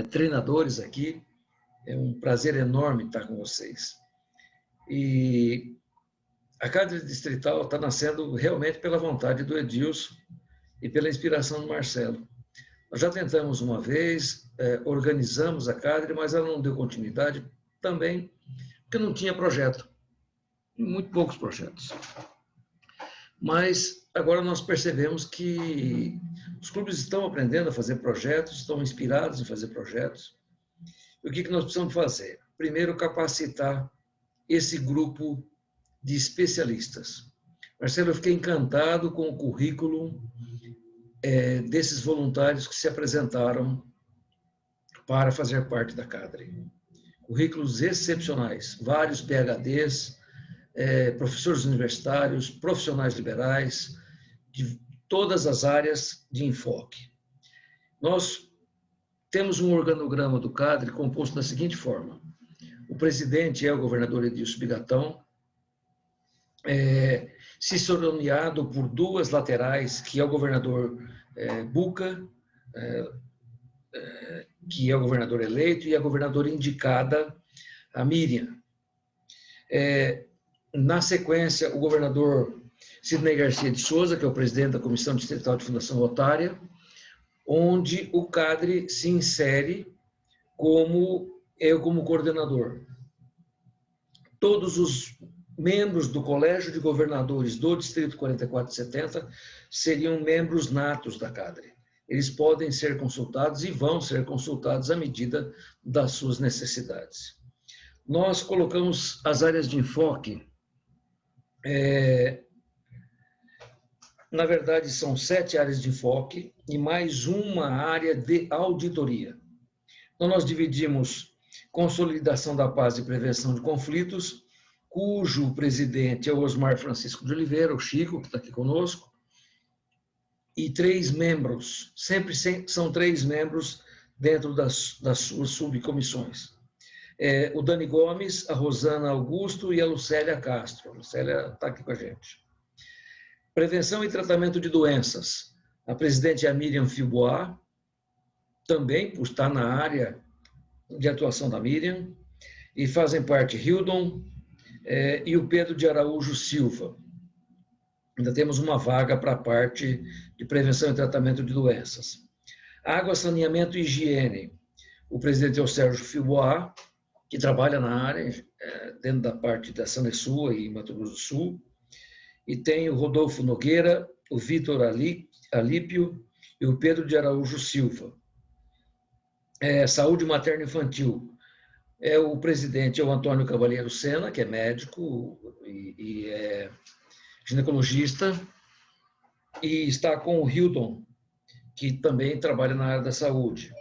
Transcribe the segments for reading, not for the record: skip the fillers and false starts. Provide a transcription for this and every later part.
treinadores aqui. É um prazer enorme estar com vocês. E a Cadre Distrital está nascendo realmente pela vontade do Edilson e pela inspiração do Marcelo. Nós já tentamos uma vez, organizamos a Cadre, mas ela não deu continuidade também, porque não tinha projeto. Muito poucos projetos. Mas agora nós percebemos que os clubes estão aprendendo a fazer projetos, estão inspirados em fazer projetos. E o que nós precisamos fazer? Primeiro, capacitar esse grupo de especialistas. Marcelo, eu fiquei encantado com o currículo desses voluntários que se apresentaram para fazer parte da Cadre. Currículos excepcionais, vários PhDs, professores universitários, profissionais liberais, de todas as áreas de enfoque. Nós temos um organograma do Cadre composto da seguinte forma: o presidente é o governador Edilson Bigatão, ciceroneado por duas laterais, que é o governador Buca, que é o governador eleito, e a governadora indicada, a Miriam. Na sequência, o governador Sidney Garcia de Souza, que é o presidente da Comissão Distrital de Fundação Rotária, onde o Cadre se insere como coordenador. Todos os membros do Colégio de Governadores do Distrito 4470 seriam membros natos da Cadre. Eles podem ser consultados e vão ser consultados à medida das suas necessidades. Nós colocamos as áreas de enfoque, na verdade são 7 áreas de enfoque e mais uma área de auditoria. Então nós dividimos consolidação da paz e prevenção de conflitos, cujo presidente é o Osmar Francisco de Oliveira, o Chico, que está aqui conosco, e 3 membros, sempre são 3 membros dentro das suas subcomissões. O Dani Gomes, a Rosana Augusto e a Lucélia Castro. A Lucélia está aqui com a gente. Prevenção e tratamento de doenças. A presidente é a Miriam Filbois, também por estar na área de atuação da Miriam, e fazem parte Hildon e o Pedro de Araújo Silva. Ainda temos uma vaga para a parte de prevenção e tratamento de doenças. Água, saneamento e higiene. O presidente é o Sérgio Filbois, que trabalha na área, dentro da parte da Sanepar e Mato Grosso do Sul. E tem o Rodolfo Nogueira, o Vitor Alípio e o Pedro de Araújo Silva. Saúde materna e infantil. O presidente é o Antônio Cavalheiro Sena, que é médico e é ginecologista, e está com o Hildon, que também trabalha na área da saúde.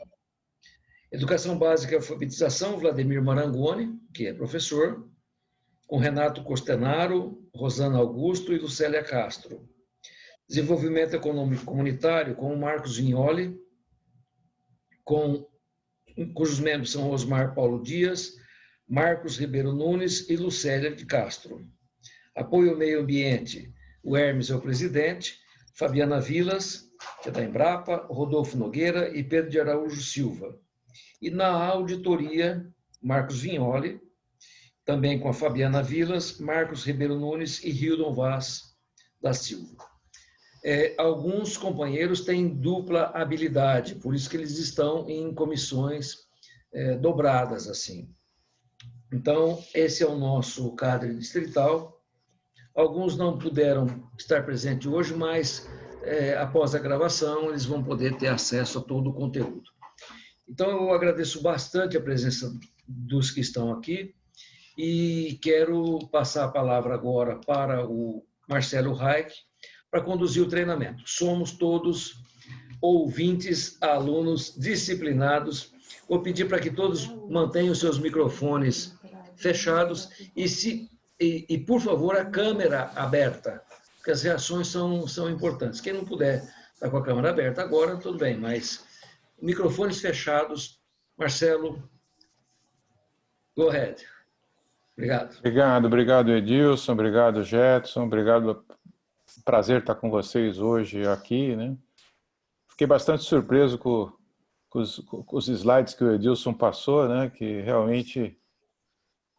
Educação básica e alfabetização, Vladimir Marangoni, que é professor, com Renato Costenaro, Rosana Augusto e Lucélia Castro. Desenvolvimento econômico comunitário, com o Marcos Vignoli, cujos membros são Osmar Paulo Dias, Marcos Ribeiro Nunes e Lucélia de Castro. Apoio ao meio ambiente, o Hermes é o presidente, Fabiana Vilas, que é da Embrapa, Rodolfo Nogueira e Pedro de Araújo Silva. E na auditoria, Marcos Vignoli, também com a Fabiana Vilas, Marcos Ribeiro Nunes e Hildon Vaz da Silva. Alguns companheiros têm dupla habilidade, por isso que eles estão em comissões dobradas assim. Então, esse é o nosso cadre distrital. Alguns não puderam estar presentes hoje, mas após a gravação eles vão poder ter acesso a todo o conteúdo. Então, eu agradeço bastante a presença dos que estão aqui e quero passar a palavra agora para o Marcelo Reich para conduzir o treinamento. Somos todos ouvintes, alunos disciplinados. Vou pedir para que todos mantenham seus microfones fechados e, por favor, a câmera aberta, porque as reações são importantes. Quem não puder estar com a câmera aberta agora, tudo bem, mas microfones fechados. Marcelo, go ahead. Obrigado. Obrigado, Edilson, obrigado, Jetson, obrigado. Prazer estar com vocês hoje aqui, né? Fiquei bastante surpreso com com os slides que o Edilson passou, né, que realmente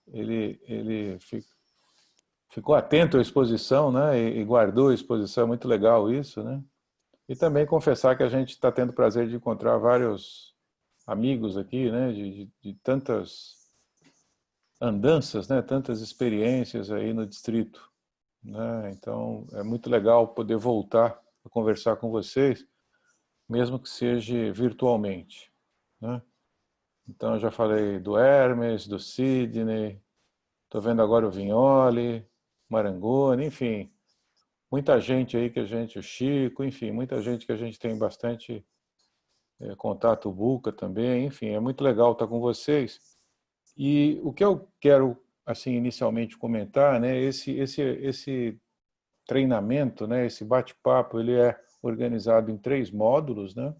ele ficou atento à exposição, né, e guardou a exposição, é muito legal isso, né? E também confessar que a gente está tendo o prazer de encontrar vários amigos aqui, né, de tantas andanças, né, tantas experiências aí no distrito, né? Então é muito legal poder voltar a conversar com vocês, mesmo que seja virtualmente, né? Então eu já falei do Hermes, do Sidney, estou vendo agora o Vignoli, Marangoni, enfim, muita gente aí que a gente, o Chico, enfim, muita gente que a gente tem bastante contato, o Buca também, enfim, é muito legal estar com vocês. E o que eu quero, assim, inicialmente comentar, né, esse treinamento, né, esse bate-papo, ele é organizado em 3 módulos, né?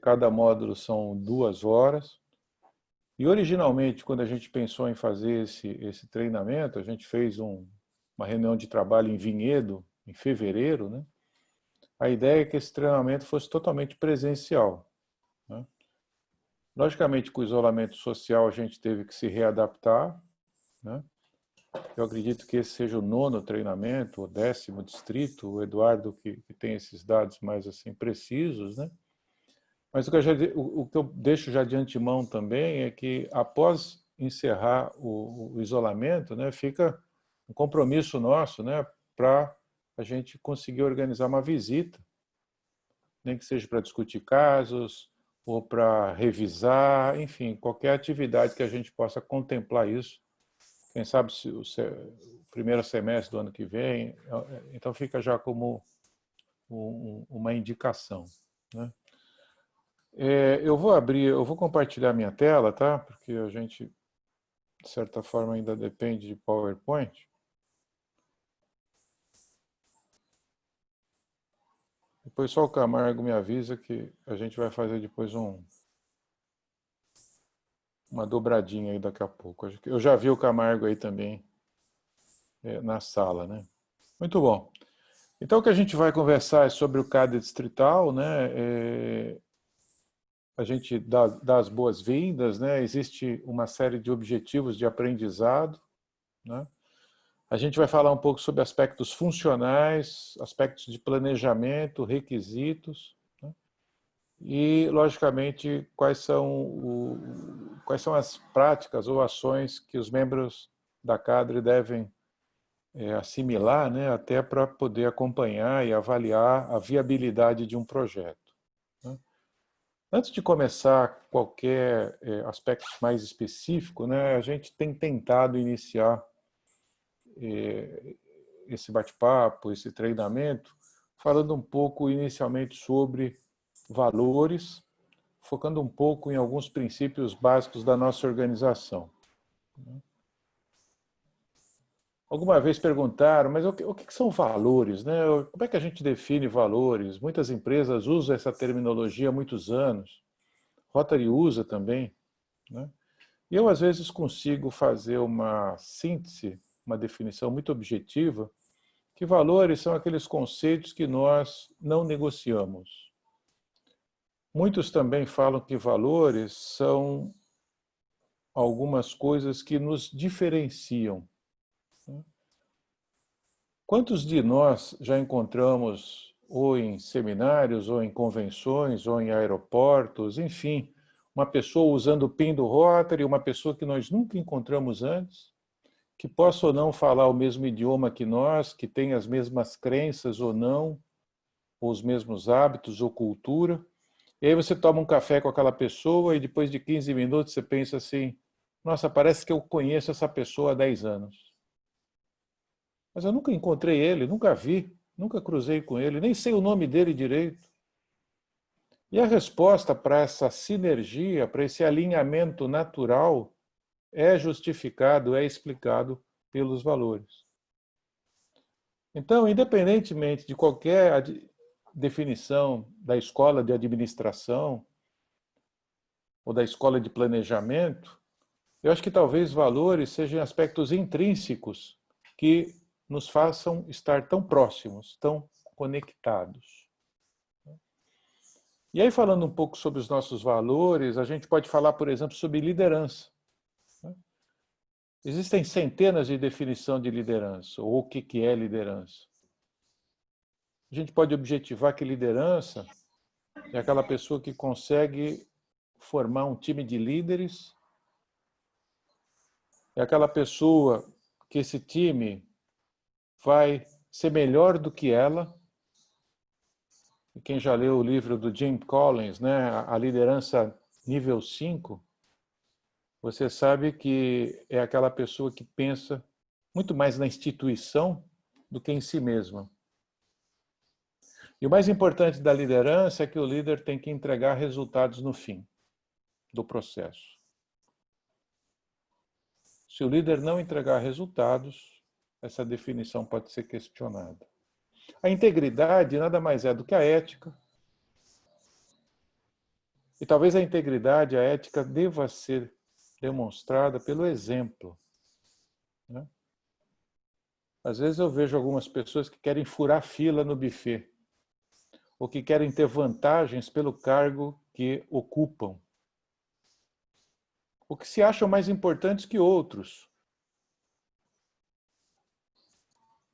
Cada módulo são 2 horas. E originalmente, quando a gente pensou em fazer esse treinamento, a gente fez uma reunião de trabalho em Vinhedo, em fevereiro, né? A ideia é que esse treinamento fosse totalmente presencial, né? Logicamente, com o isolamento social, a gente teve que se readaptar, né? Eu acredito que esse seja o 9º treinamento, o 10º distrito, o Eduardo que tem esses dados mais assim precisos, né? Mas o que eu deixo já de antemão também é que após encerrar o isolamento, né, fica um compromisso nosso, né, para a gente conseguir organizar uma visita, nem que seja para discutir casos ou para revisar, enfim, qualquer atividade que a gente possa contemplar isso. Quem sabe se o primeiro semestre do ano que vem, então fica já como uma indicação, né? Eu vou compartilhar minha tela, tá? Porque a gente, de certa forma, ainda depende de PowerPoint. Depois só o Camargo me avisa que a gente vai fazer depois uma dobradinha aí daqui a pouco. Eu já vi o Camargo aí também na sala, né? Muito bom. Então o que a gente vai conversar é sobre o CAD distrital, né? A gente dá as boas-vindas, né? Existe uma série de objetivos de aprendizado, né? A gente vai falar um pouco sobre aspectos funcionais, aspectos de planejamento, requisitos, né? E, logicamente, quais são as práticas ou ações que os membros da CADRE devem assimilar, né? Até para poder acompanhar e avaliar a viabilidade de um projeto, né? Antes de começar qualquer aspecto mais específico, né, a gente tem tentado iniciar esse bate-papo, esse treinamento, falando um pouco inicialmente sobre valores, focando um pouco em alguns princípios básicos da nossa organização. Alguma vez perguntaram, mas o que são valores, né? Como é que a gente define valores? Muitas empresas usam essa terminologia há muitos anos. Rotary usa também, né? E eu, às vezes, consigo fazer uma síntese, uma definição muito objetiva, que valores são aqueles conceitos que nós não negociamos. Muitos também falam que valores são algumas coisas que nos diferenciam. Quantos de nós já encontramos, ou em seminários, ou em convenções, ou em aeroportos, enfim, uma pessoa usando o PIN do Rotary, uma pessoa que nós nunca encontramos antes, que possa ou não falar o mesmo idioma que nós, que tem as mesmas crenças ou não, ou os mesmos hábitos ou cultura. E aí você toma um café com aquela pessoa e depois de 15 minutos você pensa assim, nossa, parece que eu conheço essa pessoa há 10 anos. Mas eu nunca encontrei ele, nunca vi, nunca cruzei com ele, nem sei o nome dele direito. E a resposta para essa sinergia, para esse alinhamento natural, é justificado, é explicado pelos valores. Então, independentemente de qualquer definição da escola de administração ou da escola de planejamento, eu acho que talvez valores sejam aspectos intrínsecos que nos façam estar tão próximos, tão conectados. E aí, falando um pouco sobre os nossos valores, a gente pode falar, por exemplo, sobre liderança. Existem centenas de definições de liderança, ou o que é liderança. A gente pode objetivar que liderança é aquela pessoa que consegue formar um time de líderes, é aquela pessoa que esse time vai ser melhor do que ela. E quem já leu o livro do Jim Collins, né, A Liderança Nível 5, você sabe que é aquela pessoa que pensa muito mais na instituição do que em si mesma. E o mais importante da liderança é que o líder tem que entregar resultados no fim do processo. Se o líder não entregar resultados, essa definição pode ser questionada. A integridade nada mais é do que a ética. E talvez a integridade, a ética, deva ser demonstrada pelo exemplo. Né? Às vezes eu vejo algumas pessoas que querem furar fila no buffet, ou que querem ter vantagens pelo cargo que ocupam, ou que se acham mais importantes que outros.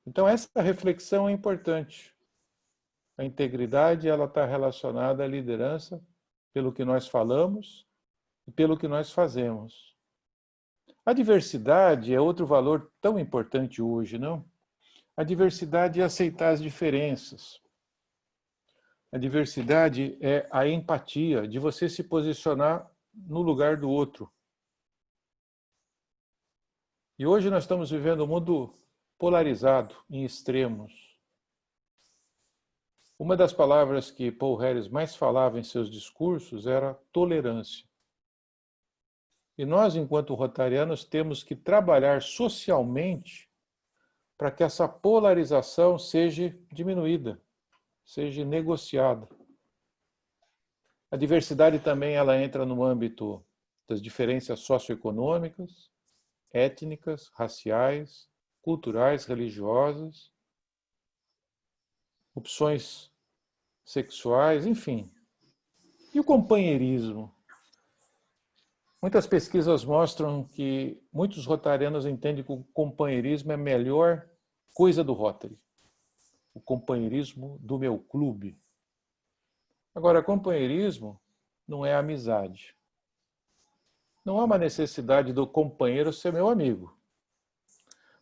Então essa reflexão é importante. A integridade ela está relacionada à liderança pelo que nós falamos e pelo que nós fazemos. A diversidade é outro valor tão importante hoje, não? A diversidade é aceitar as diferenças. A diversidade é a empatia, de você se posicionar no lugar do outro. E hoje nós estamos vivendo um mundo polarizado, em extremos. Uma das palavras que Paul Harris mais falava em seus discursos era tolerância. E nós, enquanto rotarianos, temos que trabalhar socialmente para que essa polarização seja diminuída, seja negociada. A diversidade também ela entra no âmbito das diferenças socioeconômicas, étnicas, raciais, culturais, religiosas, opções sexuais, enfim. E o companheirismo? Muitas pesquisas mostram que muitos rotarianos entendem que o companheirismo é a melhor coisa do Rotary. O companheirismo do meu clube. Agora, companheirismo não é amizade. Não há uma necessidade do companheiro ser meu amigo.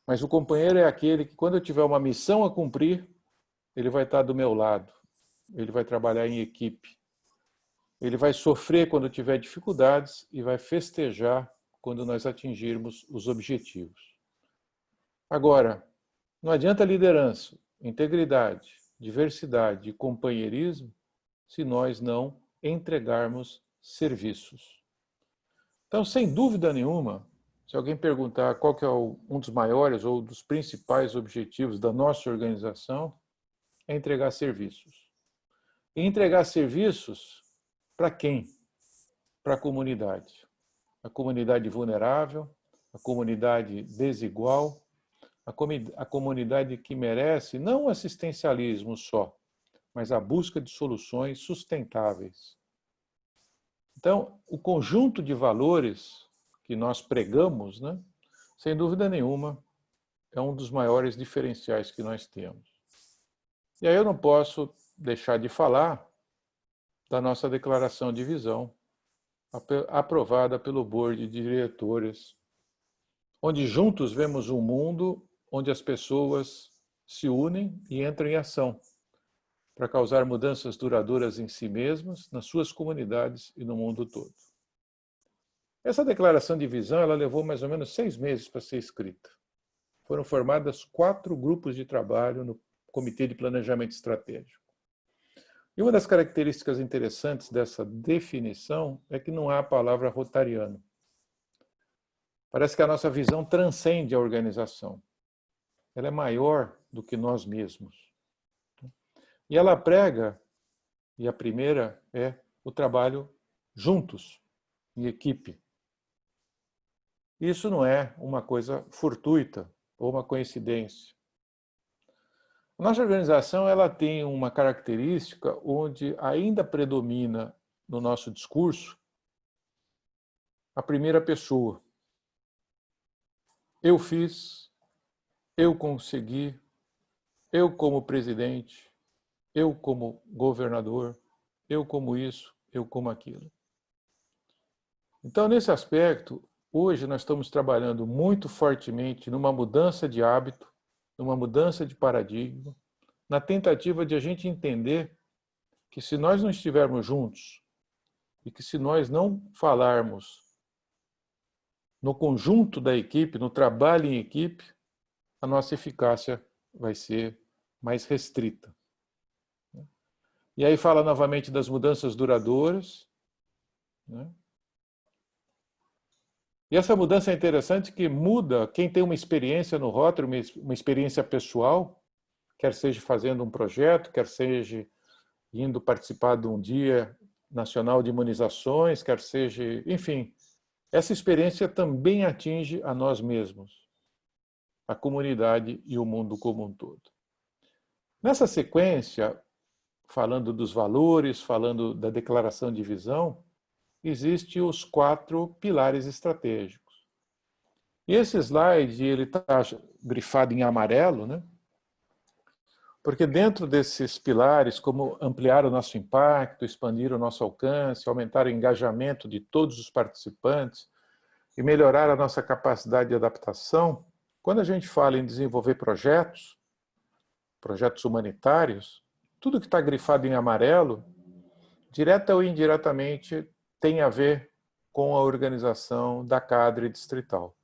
Mas o companheiro é aquele que, quando eu tiver uma missão a cumprir, ele vai estar do meu lado. Ele vai trabalhar em equipe. Ele vai sofrer quando tiver dificuldades e vai festejar quando nós atingirmos os objetivos. Agora, não adianta liderança, integridade, diversidade e companheirismo se nós não entregarmos serviços. Então, sem dúvida nenhuma, se alguém perguntar qual que é um dos maiores ou dos principais objetivos da nossa organização, é entregar serviços. E entregar serviços para quem? Para a comunidade. A comunidade vulnerável, a comunidade desigual, a comunidade que merece não o assistencialismo só, mas a busca de soluções sustentáveis. Então, o conjunto de valores que nós pregamos, né, sem dúvida nenhuma, é um dos maiores diferenciais que nós temos. E aí eu não posso deixar de falar da nossa declaração de visão, aprovada pelo Board de Diretores, onde juntos vemos um mundo onde as pessoas se unem e entram em ação para causar mudanças duradouras em si mesmas, nas suas comunidades e no mundo todo. Essa declaração de visão ela levou mais ou menos 6 meses para ser escrita. Foram formadas 4 grupos de trabalho no Comitê de Planejamento Estratégico. E uma das características interessantes dessa definição é que não há a palavra rotariano. Parece que a nossa visão transcende a organização. Ela é maior do que nós mesmos. E ela prega, e a primeira é o trabalho juntos, em equipe. Isso não é uma coisa fortuita ou uma coincidência. A nossa organização ela tem uma característica onde ainda predomina no nosso discurso a primeira pessoa. Eu fiz, eu consegui, eu como presidente, eu como governador, eu como isso, eu como aquilo. Então, nesse aspecto, hoje nós estamos trabalhando muito fortemente numa mudança de hábito, numa mudança de paradigma, na tentativa de a gente entender que se nós não estivermos juntos e que se nós não falarmos no conjunto da equipe, no trabalho em equipe, a nossa eficácia vai ser mais restrita. E aí fala novamente das mudanças duradouras, né? E essa mudança é interessante que muda quem tem uma experiência no Rotary, uma experiência pessoal, quer seja fazendo um projeto, quer seja indo participar de um dia nacional de imunizações, quer seja, enfim, essa experiência também atinge a nós mesmos, a comunidade e o mundo como um todo. Nessa sequência, falando dos valores, falando da declaração de visão, existem os 4 pilares estratégicos. E esse slide ele está grifado em amarelo, né? Porque dentro desses pilares, como ampliar o nosso impacto, expandir o nosso alcance, aumentar o engajamento de todos os participantes e melhorar a nossa capacidade de adaptação, quando a gente fala em desenvolver projetos humanitários, tudo que está grifado em amarelo, direta ou indiretamente, tem a ver com a organização da CADRE distrital.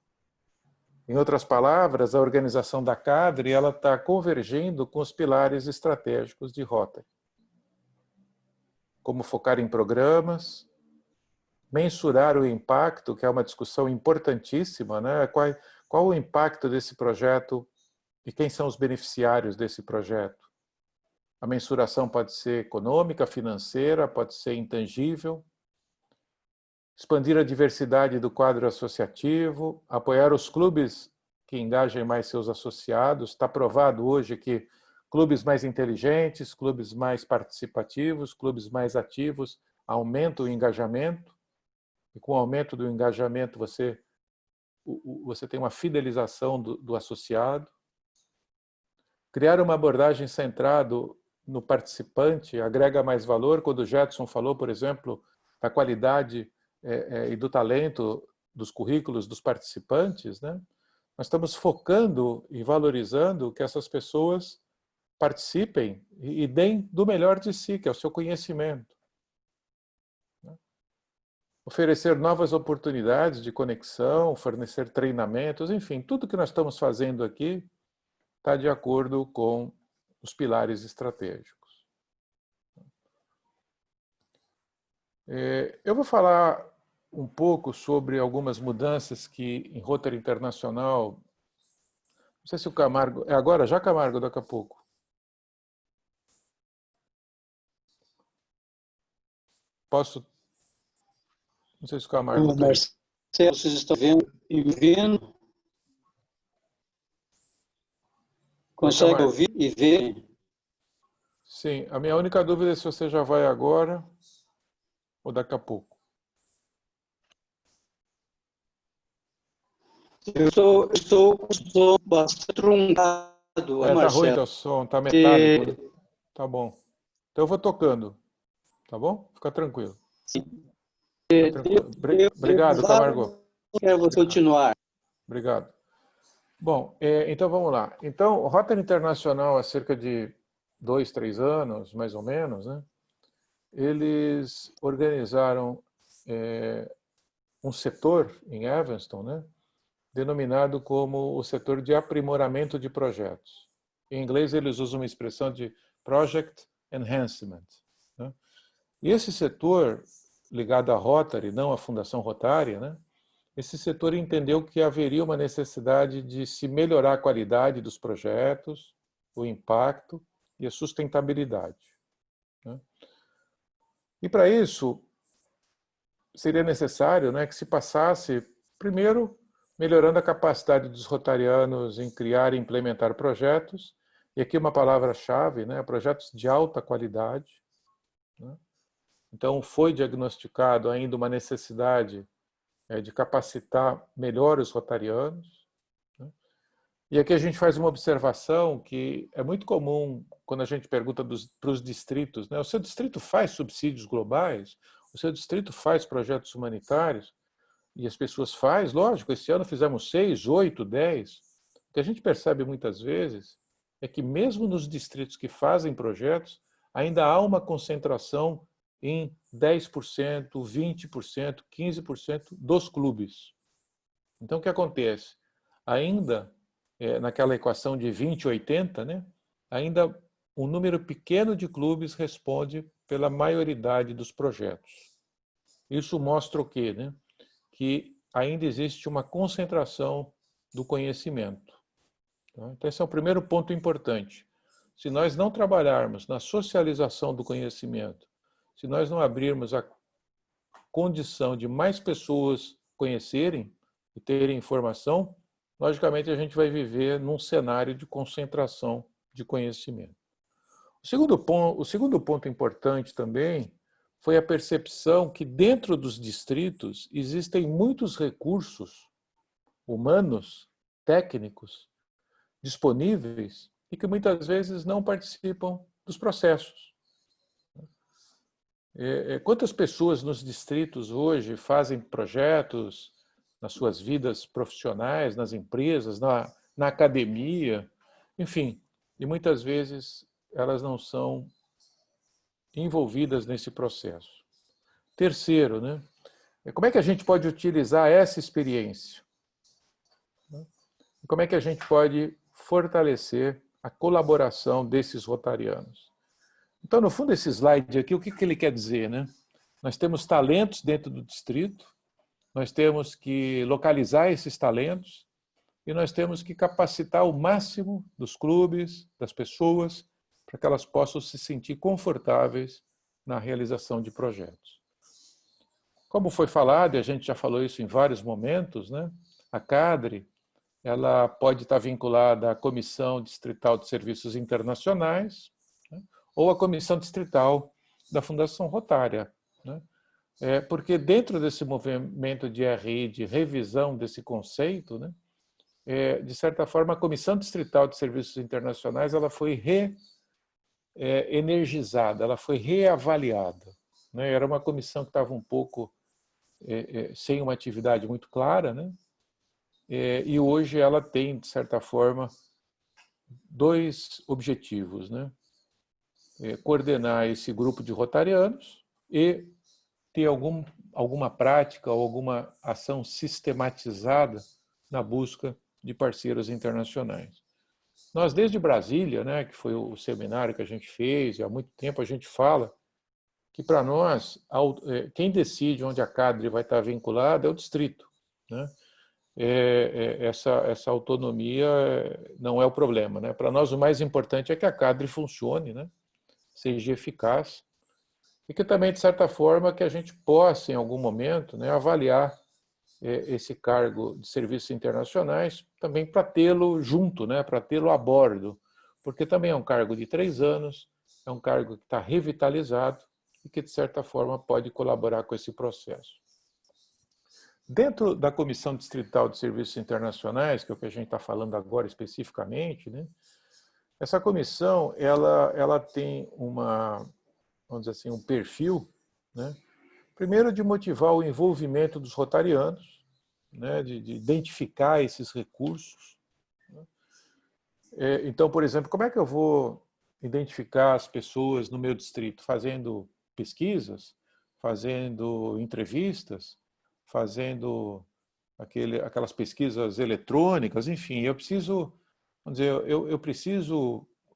Em outras palavras, a organização da CADRE está convergindo com os pilares estratégicos de Rotary. Como focar em programas, mensurar o impacto, que é uma discussão importantíssima, né? Qual o impacto desse projeto e quem são os beneficiários desse projeto? A mensuração pode ser econômica, financeira, pode ser intangível. Expandir a diversidade do quadro associativo, apoiar os clubes que engajem mais seus associados. Está provado hoje que clubes mais inteligentes, clubes mais participativos, clubes mais ativos aumentam o engajamento. E com o aumento do engajamento você tem uma fidelização do associado. Criar uma abordagem centrada no participante agrega mais valor. Quando o Jetson falou, por exemplo, da qualidade e do talento dos currículos dos participantes, né? Nós estamos focando e valorizando que essas pessoas participem e deem do melhor de si, que é o seu conhecimento. Oferecer novas oportunidades de conexão, fornecer treinamentos, enfim, tudo que nós estamos fazendo aqui está de acordo com os pilares estratégicos. Eu vou falar um pouco sobre algumas mudanças que em Rotary Internacional, não sei se o Camargo, é agora? Já Camargo, daqui a pouco. Posso? Não sei se o Camargo... Marcelo, vocês estão vendo e vendo? Consegue ouvir e ver? Sim, a minha única dúvida é se você já vai agora ou daqui a pouco. Eu estou com o som bastante truncado. Tá ruim o som, tá metálico. Tá bom. Então eu vou tocando, tá bom? Fica tranquilo. Sim. Fica tranquilo. Obrigado, Camargo. Quero você continuar. Obrigado. Bom, então vamos lá. Então, o Rotary Internacional, há cerca de 2, 3 anos, mais ou menos, né? Eles organizaram um setor em Evanston, né? Denominado como o setor de aprimoramento de projetos. Em inglês, eles usam uma expressão de Project Enhancement, né? E esse setor, ligado à Rotary, não à Fundação Rotária, né? Esse setor entendeu que haveria uma necessidade de se melhorar a qualidade dos projetos, o impacto e a sustentabilidade, né? E para isso, seria necessário, né, que se passasse, primeiro, melhorando a capacidade dos rotarianos em criar e implementar projetos, E aqui uma palavra-chave, né? Projetos de alta qualidade, né? Então, foi diagnosticado ainda uma necessidade de capacitar melhor os rotarianos, né? E aqui a gente faz uma observação que é muito comum quando a gente pergunta para os distritos, né? O seu distrito faz subsídios globais? O seu distrito faz projetos humanitários? E as pessoas fazem, lógico, esse ano fizemos 6, 8, 10. O que a gente percebe muitas vezes é que mesmo nos distritos que fazem projetos, ainda há uma concentração em 10%, 20%, 15% dos clubes. Então, o que acontece? Ainda, naquela equação de 20, 80, né? Ainda um número pequeno de clubes responde pela maioridade dos projetos. Isso mostra o quê, né? Que ainda existe uma concentração do conhecimento. Então, esse é o primeiro ponto importante. Se nós não trabalharmos na socialização do conhecimento, se nós não abrirmos a condição de mais pessoas conhecerem e terem informação, logicamente a gente vai viver num cenário de concentração de conhecimento. O segundo ponto importante também foi a percepção que dentro dos distritos existem muitos recursos humanos, técnicos, disponíveis e que muitas vezes não participam dos processos. Quantas pessoas nos distritos hoje fazem projetos nas suas vidas profissionais, nas empresas, na academia, enfim, e muitas vezes elas não são envolvidas nesse processo. Terceiro, né? Como é que a gente pode utilizar essa experiência? Como é que a gente pode fortalecer a colaboração desses rotarianos? Então, no fundo, esse slide aqui, o que ele quer dizer, né? Nós temos talentos dentro do distrito, nós temos que localizar esses talentos e nós temos que capacitar o máximo dos clubes, das pessoas, para que elas possam se sentir confortáveis na realização de projetos. Como foi falado, e a gente já falou isso em vários momentos, né? A CADRE, ela pode estar vinculada à Comissão Distrital de Serviços Internacionais, né? Ou à Comissão Distrital da Fundação Rotária, né? Porque dentro desse movimento de RI, de revisão desse conceito, né? De certa forma, a Comissão Distrital de Serviços Internacionais ela foi energizada, ela foi reavaliada, né? Era uma comissão que estava um pouco sem uma atividade muito clara, né? E hoje ela tem, de certa forma, dois objetivos, né? Coordenar esse grupo de rotarianos e ter alguma prática ou alguma ação sistematizada na busca de parceiros internacionais. Nós, desde Brasília, né, que foi o seminário que a gente fez, e há muito tempo a gente fala que, para nós, quem decide onde a CADRE vai estar vinculada é o distrito, né? Essa autonomia não é o problema, né? Para nós, o mais importante é que a CADRE funcione, né? Seja eficaz, e que também, de certa forma, que a gente possa, em algum momento, né, avaliar esse cargo de serviços internacionais também para tê-lo junto, né, para tê-lo a bordo, porque também é um cargo de 3 anos, é um cargo que está revitalizado e que, de certa forma, pode colaborar com esse processo. Dentro da Comissão Distrital de Serviços Internacionais, que é o que a gente está falando agora especificamente, né, essa comissão ela tem vamos dizer assim, um perfil, né, primeiro de motivar o envolvimento dos rotarianos, né, de identificar esses recursos, né. Então, por exemplo, como é que eu vou identificar as pessoas no meu distrito? Fazendo pesquisas, fazendo entrevistas, fazendo aquelas pesquisas eletrônicas, enfim, eu preciso, vamos dizer,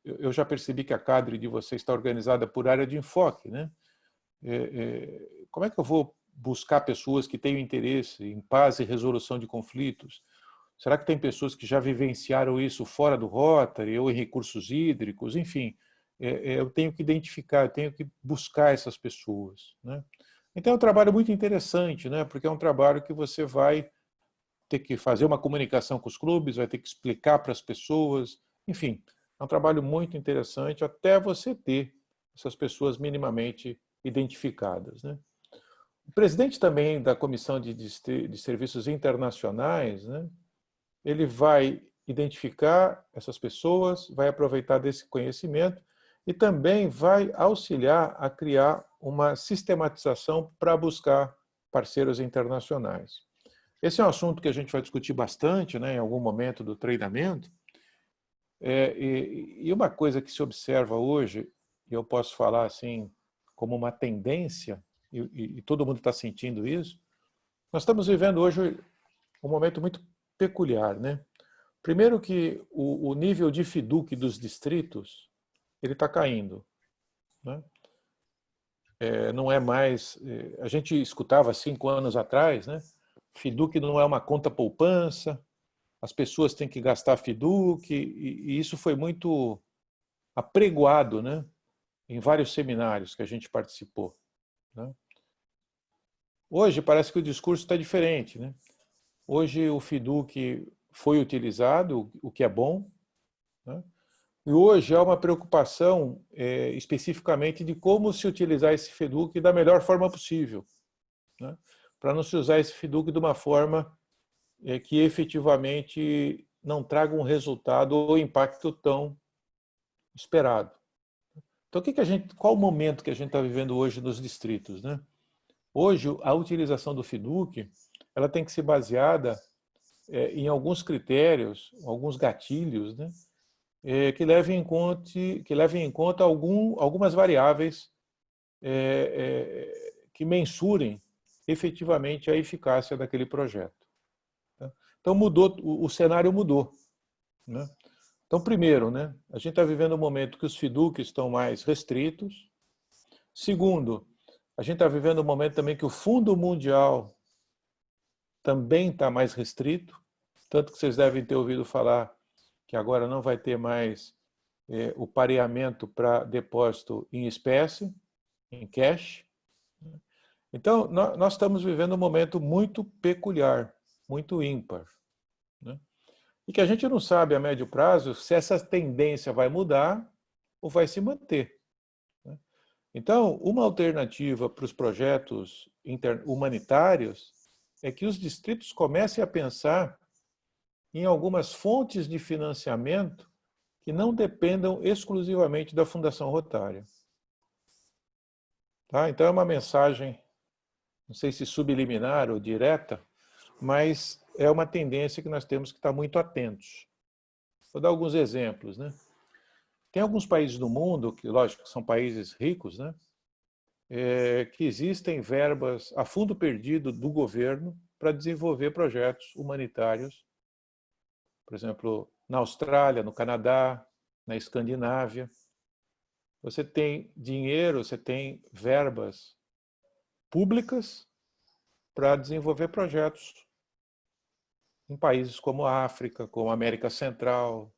eu já percebi que a CADRE de vocês está organizada por área de enfoque, né? Como é que eu vou buscar pessoas que tenham interesse em paz e resolução de conflitos? Será que tem pessoas que já vivenciaram isso fora do Rotary ou em recursos hídricos? Enfim, eu tenho que identificar, eu tenho que buscar essas pessoas, né? Então é um trabalho muito interessante, né? Porque é um trabalho que você vai ter que fazer uma comunicação com os clubes, vai ter que explicar para as pessoas, enfim, É um trabalho muito interessante até você ter essas pessoas minimamente identificadas, né? O presidente também da Comissão de Serviços Internacionais, né, ele vai identificar essas pessoas, vai aproveitar desse conhecimento e também vai auxiliar a criar uma sistematização para buscar parceiros internacionais. Esse é um assunto que a gente vai discutir bastante, né, em algum momento do treinamento. E uma coisa que se observa hoje, e eu posso falar assim como uma tendência, e todo mundo está sentindo isso, nós estamos vivendo hoje um momento muito peculiar, né? Primeiro que o nível de FIDUC dos distritos ele está caindo, né? Não é mais... A gente escutava 5 anos atrás, né? FIDUC não é uma conta poupança, as pessoas têm que gastar FIDUC, e isso foi muito apregoado, né? Em vários seminários que a gente participou, né? Hoje parece que o discurso está diferente, né? Hoje o FIDUC foi utilizado, o que é bom, né? E hoje há uma preocupação especificamente de como se utilizar esse FIDUC da melhor forma possível, né? Para não se usar esse FIDUC de uma forma que efetivamente não traga um resultado ou impacto tão esperado. Então, qual o momento que a gente está vivendo hoje nos distritos, né? Hoje, a utilização do FIDUC ela tem que ser baseada em alguns critérios, alguns gatilhos, né? Que levem em conta algumas variáveis que mensurem efetivamente a eficácia daquele projeto. Tá? Então, o cenário mudou, né? Então, primeiro, né, a gente está vivendo um momento que os FIDUC estão mais restritos. Segundo, a gente está vivendo um momento também que o Fundo Mundial também está mais restrito, tanto que vocês devem ter ouvido falar que agora não vai ter mais o pareamento para depósito em espécie, em cash. Então, nós estamos vivendo um momento muito peculiar, muito ímpar, né? E que a gente não sabe a médio prazo se essa tendência vai mudar ou vai se manter, né? Então, uma alternativa para os projetos humanitários é que os distritos comecem a pensar em algumas fontes de financiamento que não dependam exclusivamente da Fundação Rotária. Tá? Então, é uma mensagem, não sei se subliminar ou direta, mas é uma tendência que nós temos que estar muito atentos. Vou dar alguns exemplos, né? Tem alguns países no mundo, que lógico são países ricos, né? Que existem verbas a fundo perdido do governo para desenvolver projetos humanitários. Por exemplo, na Austrália, no Canadá, na Escandinávia. Você tem dinheiro, você tem verbas públicas para desenvolver projetos em países como a África, como a América Central,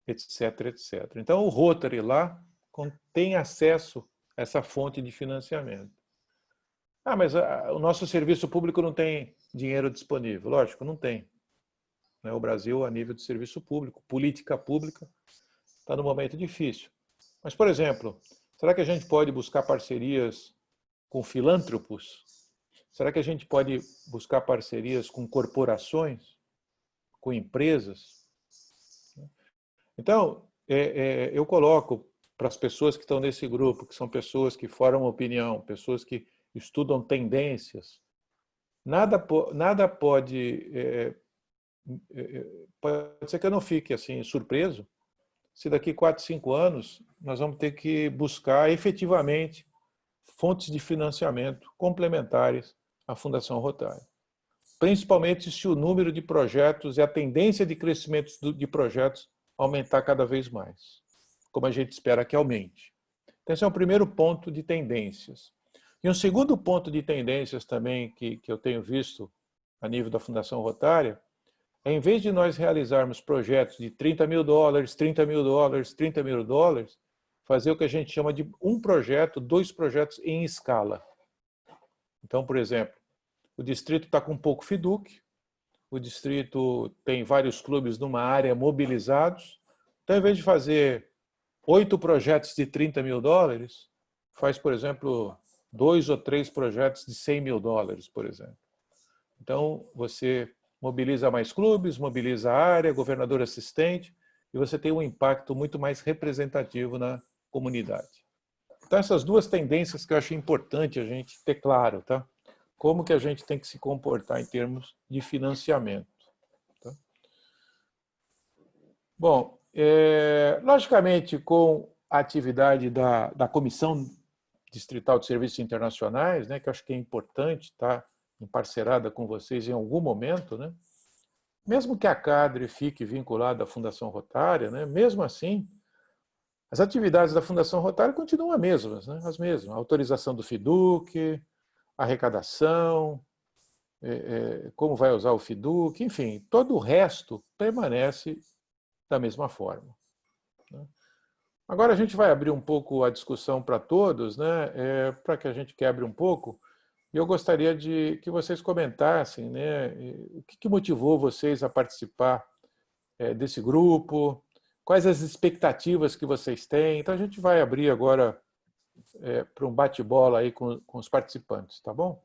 etc, etc. Então, o Rotary lá tem acesso a essa fonte de financiamento. Ah, mas o nosso serviço público não tem dinheiro disponível. Lógico, não tem. O Brasil, a nível de serviço público, política pública, está num momento difícil. Mas, por exemplo, será que a gente pode buscar parcerias com filântropos? Será que a gente pode buscar parcerias com corporações, com empresas? Então, eu coloco para as pessoas que estão nesse grupo, que são pessoas que formam opinião, pessoas que estudam tendências, nada pode ser que eu não fique assim surpreso se daqui 4, 5 anos nós vamos ter que buscar efetivamente fontes de financiamento complementares à Fundação Rotária. Principalmente se o número de projetos e a tendência de crescimento de projetos aumentar cada vez mais, como a gente espera que aumente. Então, esse é o primeiro ponto de tendências. E um segundo ponto de tendências também que eu tenho visto a nível da Fundação Rotária, em vez de nós realizarmos projetos de $30 mil, $30 mil, $30 mil, fazer o que a gente chama de um projeto, 2 projetos em escala. Então, por exemplo, o distrito está com pouco FIDUC, o distrito tem vários clubes numa área mobilizados, Então, em vez de fazer 8 projetos de 30 mil dólares, faz, por exemplo, 2 ou 3 projetos de 100 mil dólares, por exemplo. Então, você mobiliza mais clubes, mobiliza a área, governador assistente, e você tem um impacto muito mais representativo na comunidade. Então, essas duas tendências que eu achei importante a gente ter claro, tá? Como que a gente tem que se comportar em termos de financiamento. Tá? Bom, logicamente, com a atividade da Comissão Distrital de Serviços Internacionais, né, que eu acho que é importante estar emparcerada com vocês em algum momento, né? Mesmo que a CADRE fique vinculada à Fundação Rotária, né, mesmo assim, as atividades da Fundação Rotária continuam as mesmas, né? As mesmas. A autorização do FIDUC, arrecadação, como vai usar o FIDUC, enfim, todo o resto permanece da mesma forma. Né? Agora a gente vai abrir um pouco a discussão para todos, né? Para que a gente quebre um pouco. E eu gostaria de que vocês comentassem, né? O que motivou vocês a participar desse grupo, quais as expectativas que vocês têm. Então a gente vai abrir agora para um bate-bola aí com os participantes, tá bom?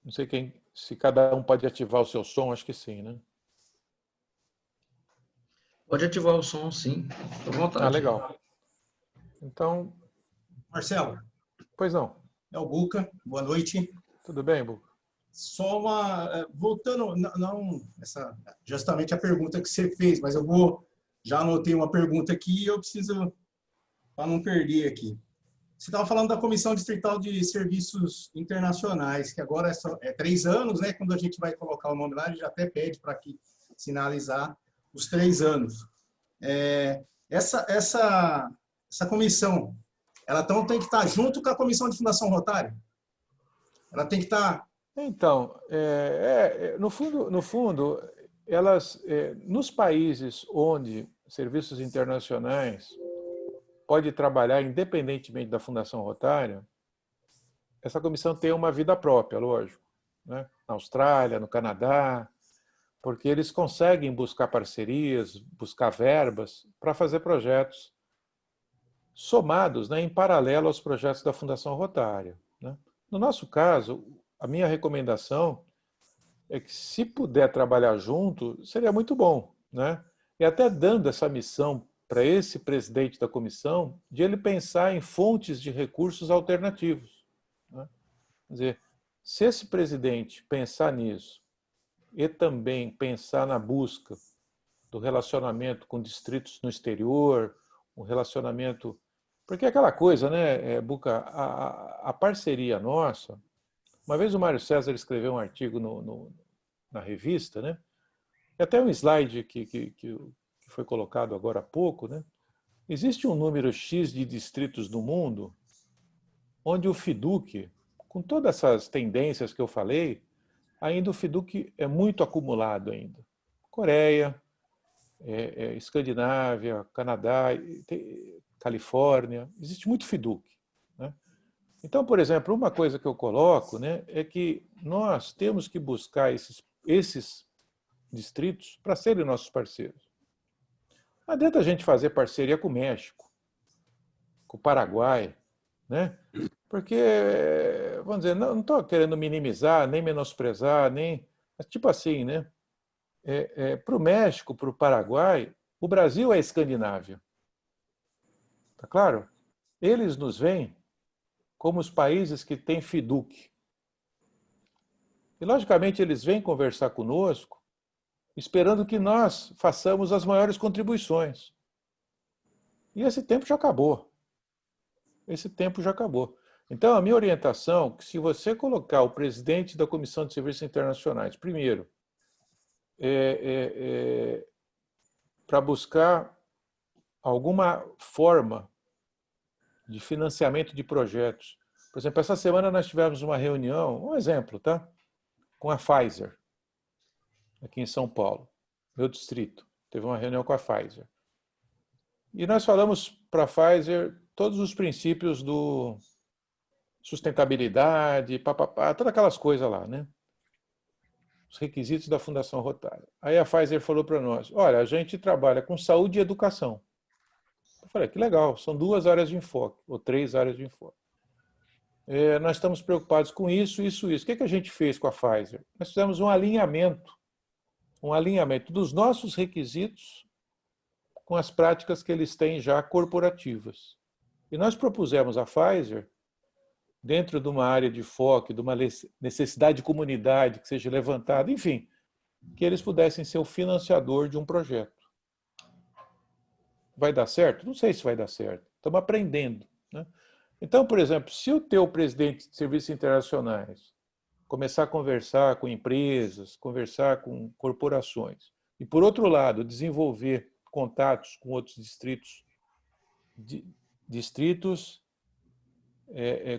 Não sei se cada um pode ativar o seu som, acho que sim, né? Pode ativar o som, sim. Fique à vontade. Ah, legal. Então, Marcelo, pois não. é o Buca, boa noite. Tudo bem, Bu? Só voltando, não justamente a pergunta que você fez, mas já anotei uma pergunta aqui e eu preciso, para não perder aqui. Você estava falando da Comissão Distrital de Serviços Internacionais, que agora é 3 anos, né? Quando a gente vai colocar o nome lá, a gente até pede para que sinalizar os 3 anos. Essa comissão, ela então tem que estar junto com a Comissão de Fundação Rotária? Ela tem que estar... Então, no fundo, elas, nos países onde serviços internacionais pode trabalhar independentemente da Fundação Rotária, essa comissão tem uma vida própria, lógico. Né? Na Austrália, no Canadá, porque eles conseguem buscar parcerias, buscar verbas para fazer projetos somados, né, em paralelo aos projetos da Fundação Rotária. Né? No nosso caso, a minha recomendação é que, se puder trabalhar junto, seria muito bom. Né? E até dando essa missão para esse presidente da comissão, de ele pensar em fontes de recursos alternativos. Né? Quer dizer, se esse presidente pensar nisso e também pensar na busca do relacionamento com distritos no exterior, um relacionamento... Porque é aquela coisa, né, Buca, a parceria nossa... Uma vez o Mário César escreveu um artigo na revista, né? E até um slide que foi colocado agora há pouco, né? Existe um número X de distritos no mundo onde o FIDUC, com todas essas tendências que eu falei, ainda o FIDUC é muito acumulado ainda. Coreia, Escandinávia, Canadá, Califórnia, existe muito FIDUC. Né? Então, por exemplo, uma coisa que eu coloco, né, é que nós temos que buscar esses distritos para serem nossos parceiros. Não adianta a gente fazer parceria com o México, com o Paraguai, né? Porque, vamos dizer, não estou querendo minimizar, nem menosprezar, mas tipo assim, né? Para o México, para o Paraguai, o Brasil é a Escandinávia. Tá claro? Eles nos veem como os países que têm FIDUC. E, logicamente, eles vêm conversar conosco, esperando que nós façamos as maiores contribuições. E esse tempo já acabou. Esse tempo já acabou. Então, a minha orientação é que, se você colocar o presidente da Comissão de Serviços Internacionais, primeiro, para buscar alguma forma de financiamento de projetos. Por exemplo, essa semana nós tivemos uma reunião, um exemplo, tá? Com a Pfizer, aqui em São Paulo, meu distrito. Teve uma reunião com a Pfizer. E nós falamos para a Pfizer todos os princípios do sustentabilidade, todas aquelas coisas lá, né? os requisitos da Fundação Rotária. Aí a Pfizer falou para nós, olha, a gente trabalha com saúde e educação. Eu falei, que legal, são 2 áreas de enfoque, ou 3 áreas de enfoque. Nós estamos preocupados com isso, isso, isso. O que a gente fez com a Pfizer? Nós fizemos um alinhamento dos nossos requisitos com as práticas que eles têm já corporativas. E nós propusemos à Pfizer, dentro de uma área de foco, de uma necessidade de comunidade que seja levantada, enfim, que eles pudessem ser o financiador de um projeto. Vai dar certo? Não sei se vai dar certo. Estamos aprendendo, né? Então, por exemplo, se o teu presidente de serviços internacionais começar a conversar com empresas, conversar com corporações, e, por outro lado, desenvolver contatos com outros distritos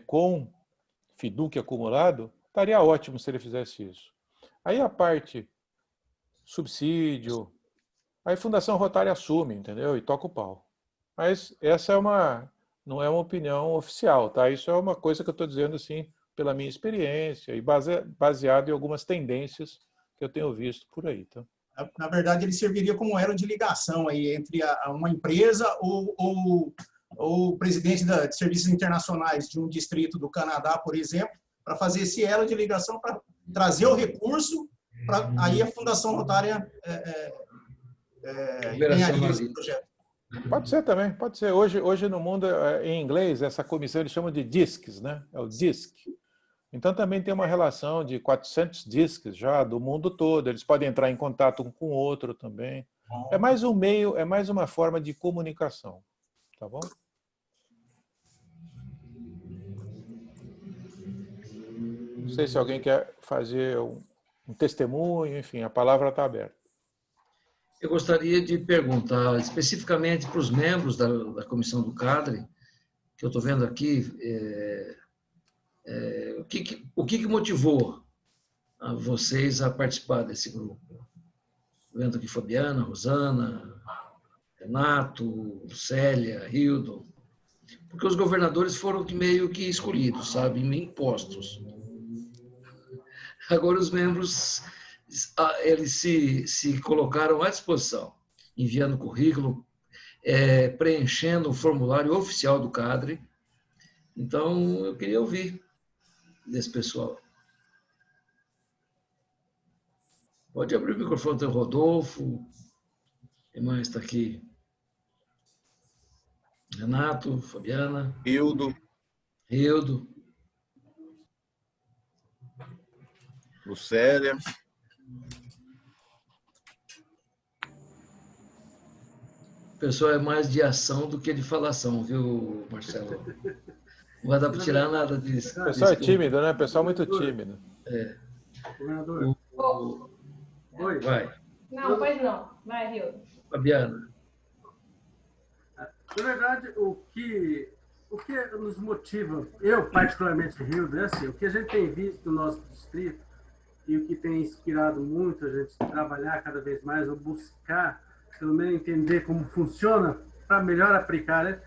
com FIDUC acumulado, estaria ótimo se ele fizesse isso. Aí a parte subsídio, aí a Fundação Rotária assume, entendeu? E toca o pau. Mas essa não é uma opinião oficial, tá? Isso é uma coisa que eu estou dizendo assim, pela minha experiência e baseado em algumas tendências que eu tenho visto por aí, tá? Na verdade, ele serviria como elo de ligação aí entre uma empresa ou o presidente de serviços internacionais de um distrito do Canadá, por exemplo, para fazer esse elo de ligação, para trazer o recurso, para aí a Fundação Rotária ganharia esse projeto. Pode ser também, pode ser. Hoje no mundo, em inglês, essa comissão eles chamam de DISCs, né? É o DISC. Então também tem uma relação de 400 DISCs já do mundo todo. Eles podem entrar em contato um com o outro também. É mais um meio, é mais uma forma de comunicação. Tá bom? Não sei se alguém quer fazer um testemunho, enfim, a palavra está aberta. Eu gostaria de perguntar especificamente para os membros da comissão do CADRE, que eu estou vendo aqui, o que motivou vocês a participar desse grupo? Vendo aqui Fabiana, Rosana, Renato, Célia, Hildo, porque os governadores foram meio que escolhidos, sabe, impostos. Agora os membros, eles se colocaram à disposição, enviando currículo, preenchendo o formulário oficial do CADRE. Então, eu queria ouvir desse pessoal. Pode abrir o microfone, tem o Rodolfo. Quem mais está aqui? Renato, Fabiana. Hildo. Lucélia. O pessoal é mais de ação do que de falação, viu, Marcelo? Não vai dar para tirar nada disso. O pessoal é tímido, né? O pessoal é muito tímido. Governador. Oi. Vai. Não, pois não. Vai, Hildo. Fabiana. Na verdade, o que nos motiva, eu particularmente, Hildo, é assim, o que a gente tem visto no nosso distrito e o que tem inspirado muito a gente trabalhar cada vez mais, ou buscar, pelo menos entender como funciona, para melhor aplicar, né?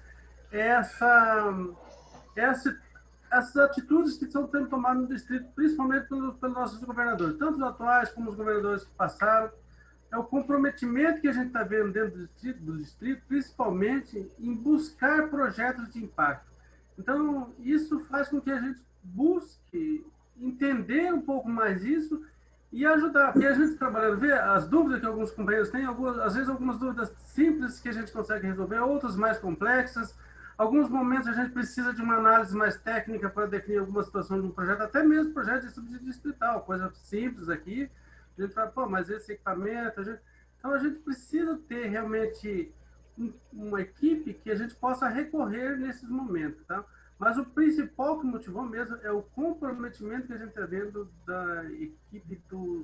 Essas atitudes que estão sendo tomadas no distrito, principalmente pelos nossos governadores, tanto os atuais como os governadores que passaram. É o comprometimento que a gente está vendo dentro do distrito, principalmente em buscar projetos de impacto. Então, isso faz com que a gente busque entender um pouco mais isso e ajudar. Porque a gente trabalhando, vê as dúvidas que alguns companheiros têm, às vezes algumas dúvidas simples que a gente consegue resolver, outras mais complexas. Alguns momentos a gente precisa de uma análise mais técnica para definir alguma situação de um projeto, até mesmo projeto de subsídio distrital, coisa simples aqui. A gente fala, pô, mas esse equipamento... Então, a gente precisa ter realmente uma equipe que a gente possa recorrer nesses momentos, tá? Mas o principal que motivou mesmo é o comprometimento que a gente está vendo da equipe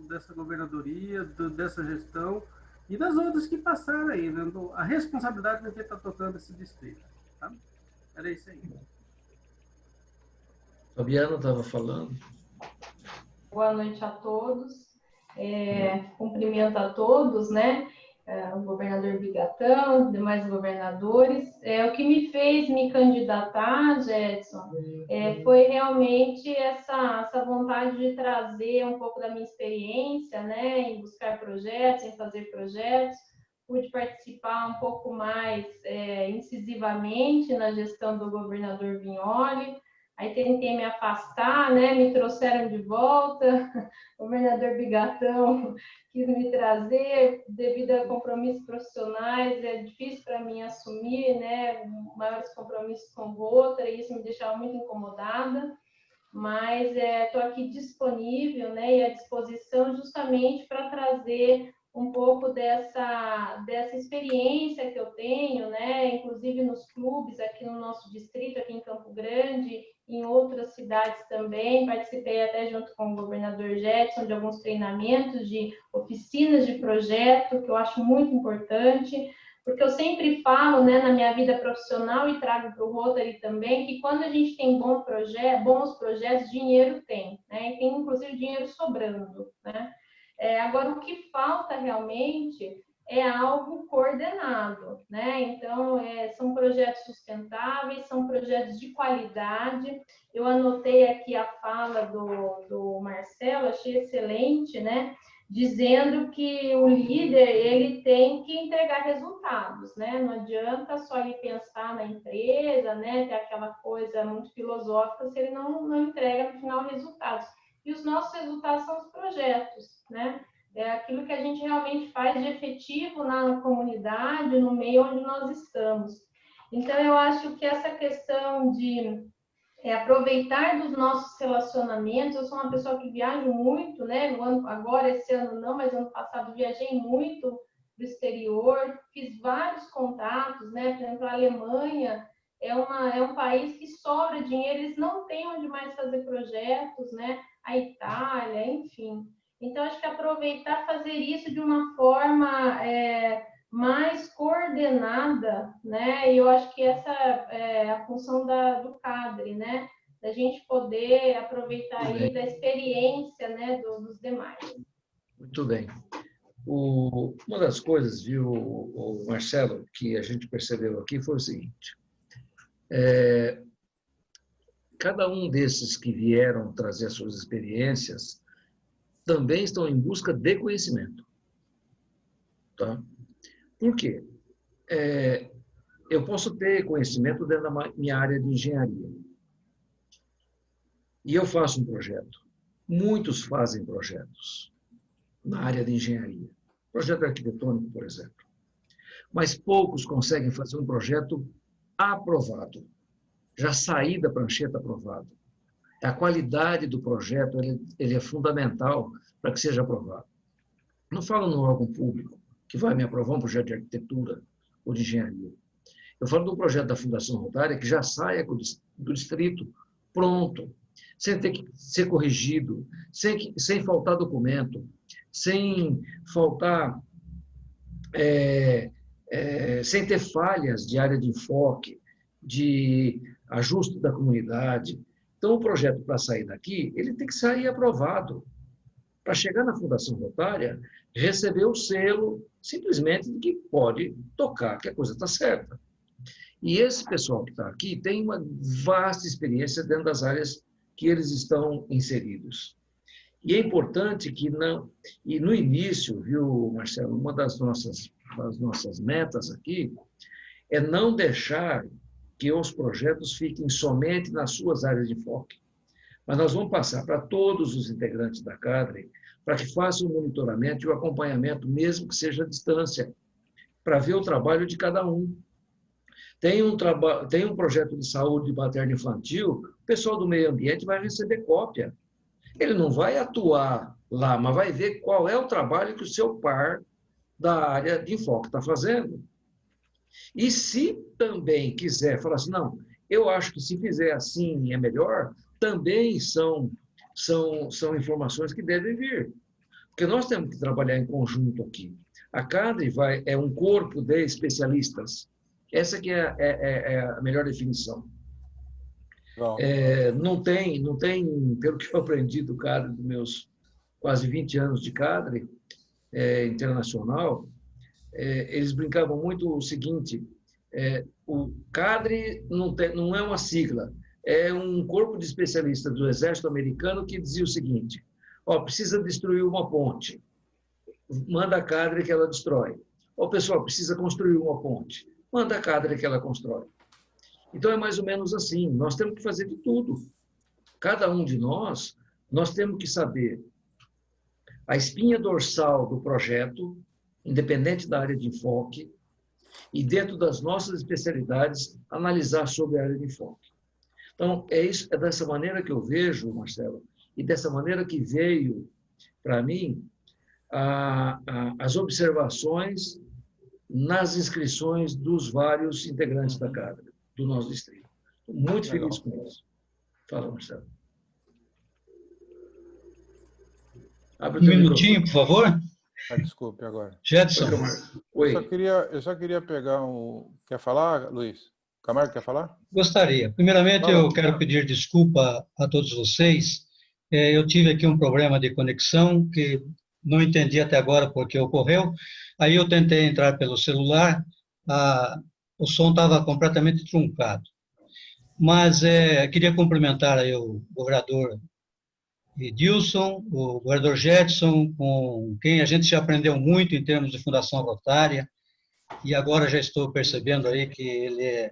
dessa governadoria, dessa gestão e das outras que passaram aí, né? A responsabilidade de quem está tocando esse distrito, tá? Era isso aí. Fabiana estava falando. Boa noite a todos. Cumprimento a todos, né? o governador Bigatão, demais governadores. O que me fez me candidatar, Gedson, foi realmente essa vontade de trazer um pouco da minha experiência, né, em buscar projetos, em fazer projetos. Pude participar um pouco mais incisivamente na gestão do governador Vignoli. Aí tentei me afastar, né? Me trouxeram de volta. O governador Bigatão quis me trazer, devido a compromissos profissionais, é difícil para mim assumir, né? Maiores compromissos com outra, e isso me deixava muito incomodada. Mas estou aqui disponível, né? E à disposição justamente para trazer um pouco dessa experiência que eu tenho, né? Inclusive nos clubes aqui no nosso distrito, aqui em Campo Grande, em outras cidades também. Participei até junto com o governador Gedson de alguns treinamentos de oficinas de projeto, que eu acho muito importante, porque eu sempre falo, né, na minha vida profissional e trago para o Rotary também, que quando a gente tem bons projetos, dinheiro tem, né? E tem inclusive dinheiro sobrando, né? Agora, o que falta realmente é algo coordenado, né? Então, são projetos sustentáveis, são projetos de qualidade. Eu anotei aqui a fala do Marcelo, achei excelente, né? Dizendo que o líder, ele tem que entregar resultados, né? Não adianta só ele pensar na empresa, né? Ter aquela coisa muito filosófica se ele não entrega, no final, resultados. E os nossos resultados são os projetos, né? É aquilo que a gente realmente faz de efetivo na comunidade, no meio onde nós estamos. Então, eu acho que essa questão de aproveitar dos nossos relacionamentos, eu sou uma pessoa que viajo muito, né? Agora, esse ano não, mas ano passado viajei muito para o exterior, fiz vários contatos, né? Por exemplo, a Alemanha é um país que sobra dinheiro, eles não têm onde mais fazer projetos, né? A Itália, enfim. Então, acho que aproveitar, fazer isso de uma forma mais coordenada, né? E eu acho que essa é a função do CADRE, né? Da gente poder aproveitar aí da experiência, né, dos demais. Muito bem. Uma das coisas, viu, o Marcelo, que a gente percebeu aqui foi o seguinte: cada um desses que vieram trazer suas experiências também estão em busca de conhecimento. Tá? Por quê? Eu posso ter conhecimento dentro da minha área de engenharia. E eu faço um projeto. Muitos fazem projetos na área de engenharia. Projeto arquitetônico, por exemplo. Mas poucos conseguem fazer um projeto aprovado. Já sair da prancheta aprovado. A qualidade do projeto ele é fundamental para que seja aprovado. Não falo no órgão público, que vai me aprovar um projeto de arquitetura ou de engenharia. Eu falo do projeto da Fundação Rotária, que já saia do distrito pronto, sem ter que ser corrigido, sem faltar documento, sem faltar, sem ter falhas de área de enfoque, de ajuste da comunidade. Então, o projeto, para sair daqui, ele tem que sair aprovado. Para chegar na Fundação Rotária, receber o selo, simplesmente, de que pode tocar, que a coisa está certa. E esse pessoal que está aqui tem uma vasta experiência dentro das áreas que eles estão inseridos. E é importante que não... E no início, viu, Marcelo, uma das nossas metas aqui é não deixar que os projetos fiquem somente nas suas áreas de enfoque. Mas nós vamos passar para todos os integrantes da CADRE para que façam o monitoramento e o acompanhamento, mesmo que seja à distância, para ver o trabalho de cada um. Tem um projeto de saúde materno-infantil, o pessoal do meio ambiente vai receber cópia. Ele não vai atuar lá, mas vai ver qual é o trabalho que o seu par da área de enfoque está fazendo. E se também quiser falar assim, não, eu acho que se fizer assim é melhor, também são informações que devem vir. Porque nós temos que trabalhar em conjunto aqui. A CADRE é um corpo de especialistas. Essa que é a melhor definição. Não tem, pelo que eu aprendi do CADRE, dos meus quase 20 anos de CADRE internacional, eles brincavam muito o seguinte, o CADRE não é uma sigla, é um corpo de especialistas do Exército Americano que dizia o seguinte, precisa destruir uma ponte, manda a CADRE que ela destrói. Pessoal, precisa construir uma ponte, manda a CADRE que ela constrói. Então, é mais ou menos assim, nós temos que fazer de tudo. Cada um de nós temos que saber a espinha dorsal do projeto, independente da área de enfoque, e dentro das nossas especialidades, analisar sobre a área de enfoque. Então, é dessa maneira que eu vejo, Marcelo, e dessa maneira que veio para mim as observações nas inscrições dos vários integrantes da CADRE, do nosso distrito. Muito feliz com isso. Fala, Marcelo. Um minutinho, por favor. Desculpe agora. Jedson. Oi. Eu só queria pegar um... Quer falar, Luiz? Camargo, quer falar? Gostaria. Primeiramente, eu quero pedir desculpa a todos vocês. Eu tive aqui um problema de conexão que não entendi até agora porque ocorreu. Aí eu tentei entrar pelo celular, o som estava completamente truncado. Mas queria cumprimentar aí o governador Edilson, o governador Jedson, com quem a gente já aprendeu muito em termos de Fundação Rotária, e agora já estou percebendo aí que ele é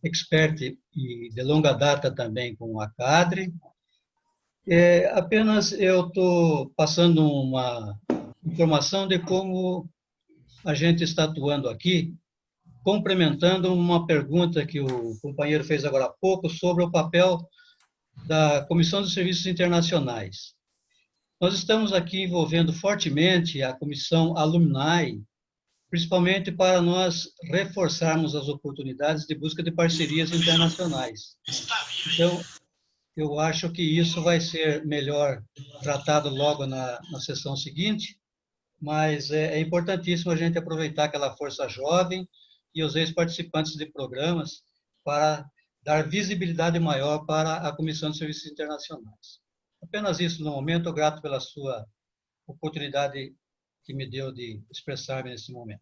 expert e de longa data também com a CADRE. Apenas eu estou passando uma informação de como a gente está atuando aqui, complementando uma pergunta que o companheiro fez agora há pouco sobre o papel da Comissão de Serviços Internacionais. Nós estamos aqui envolvendo fortemente a Comissão Alumni, principalmente para nós reforçarmos as oportunidades de busca de parcerias internacionais. Então, eu acho que isso vai ser melhor tratado logo na sessão seguinte, mas é importantíssimo a gente aproveitar aquela força jovem e os ex-participantes de programas para dar visibilidade maior para a Comissão de Serviços Internacionais. Apenas isso no momento, eu grato pela sua oportunidade que me deu de expressar-me nesse momento.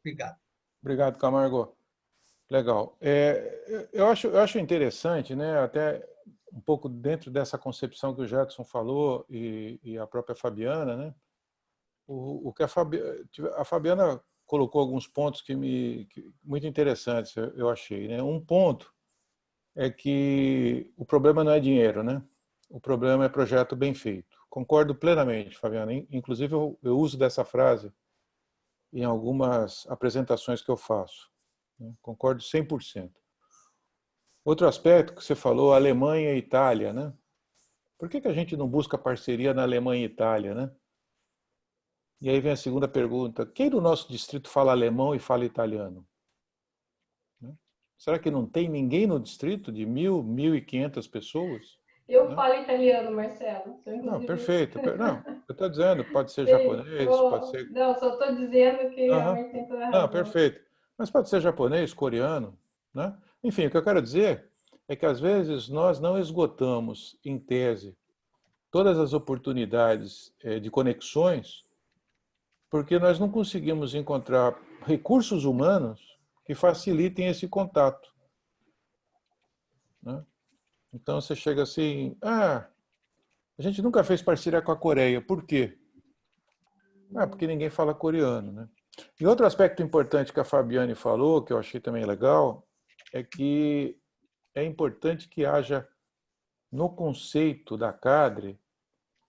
Obrigado. Obrigado, Camargo. Legal. Eu acho interessante, né, até um pouco dentro dessa concepção que o Jedson falou e a própria Fabiana, né, o que a Fabiana colocou alguns pontos muito interessantes, eu achei, né? Um ponto é que o problema não é dinheiro, né? O problema é projeto bem feito. Concordo plenamente, Fabiana. Inclusive, eu uso dessa frase em algumas apresentações que eu faço. Né? Concordo 100%. Outro aspecto que você falou, Alemanha e Itália, né? Por que a gente não busca parceria na Alemanha e Itália, né? E aí vem a segunda pergunta. Quem do nosso distrito fala alemão e fala italiano? Será que não tem ninguém no distrito de 1.500 pessoas? Eu falo italiano, Marcelo. Não, perfeito. Não, eu estou dizendo, pode ser japonês, pode ser... Não, só estou dizendo que realmente tem toda a razão. Não, perfeito. Mas pode ser japonês, coreano, né? Enfim, o que eu quero dizer é que às vezes nós não esgotamos, em tese, todas as oportunidades de conexões porque nós não conseguimos encontrar recursos humanos que facilitem esse contato. Né? Então você chega assim, a gente nunca fez parceria com a Coreia, por quê? Porque ninguém fala coreano. Né? E outro aspecto importante que a Fabiane falou, que eu achei também legal, é que é importante que haja, no conceito da CADRE,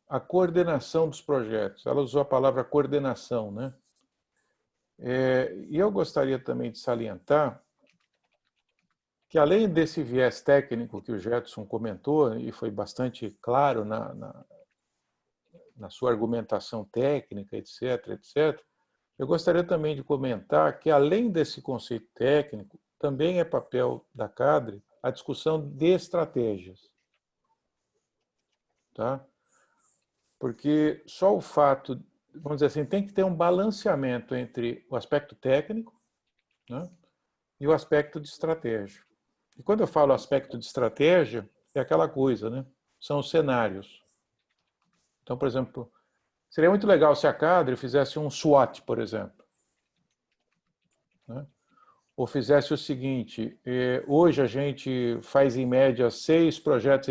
a coordenação dos projetos. Ela usou a palavra coordenação, né? E eu gostaria também de salientar que, além desse viés técnico que o Jedson comentou, e foi bastante claro na sua argumentação técnica, etc., etc., eu gostaria também de comentar que, além desse conceito técnico, também é papel da CADRE a discussão de estratégias. Tá? Porque só o fato, vamos dizer assim, tem que ter um balanceamento entre o aspecto técnico, né, e o aspecto de estratégia. E quando eu falo aspecto de estratégia, é aquela coisa, né? São os cenários. Então, por exemplo, seria muito legal se a CADRE fizesse um SWOT, por exemplo. ou fizesse o seguinte, hoje a gente faz em média 6 projetos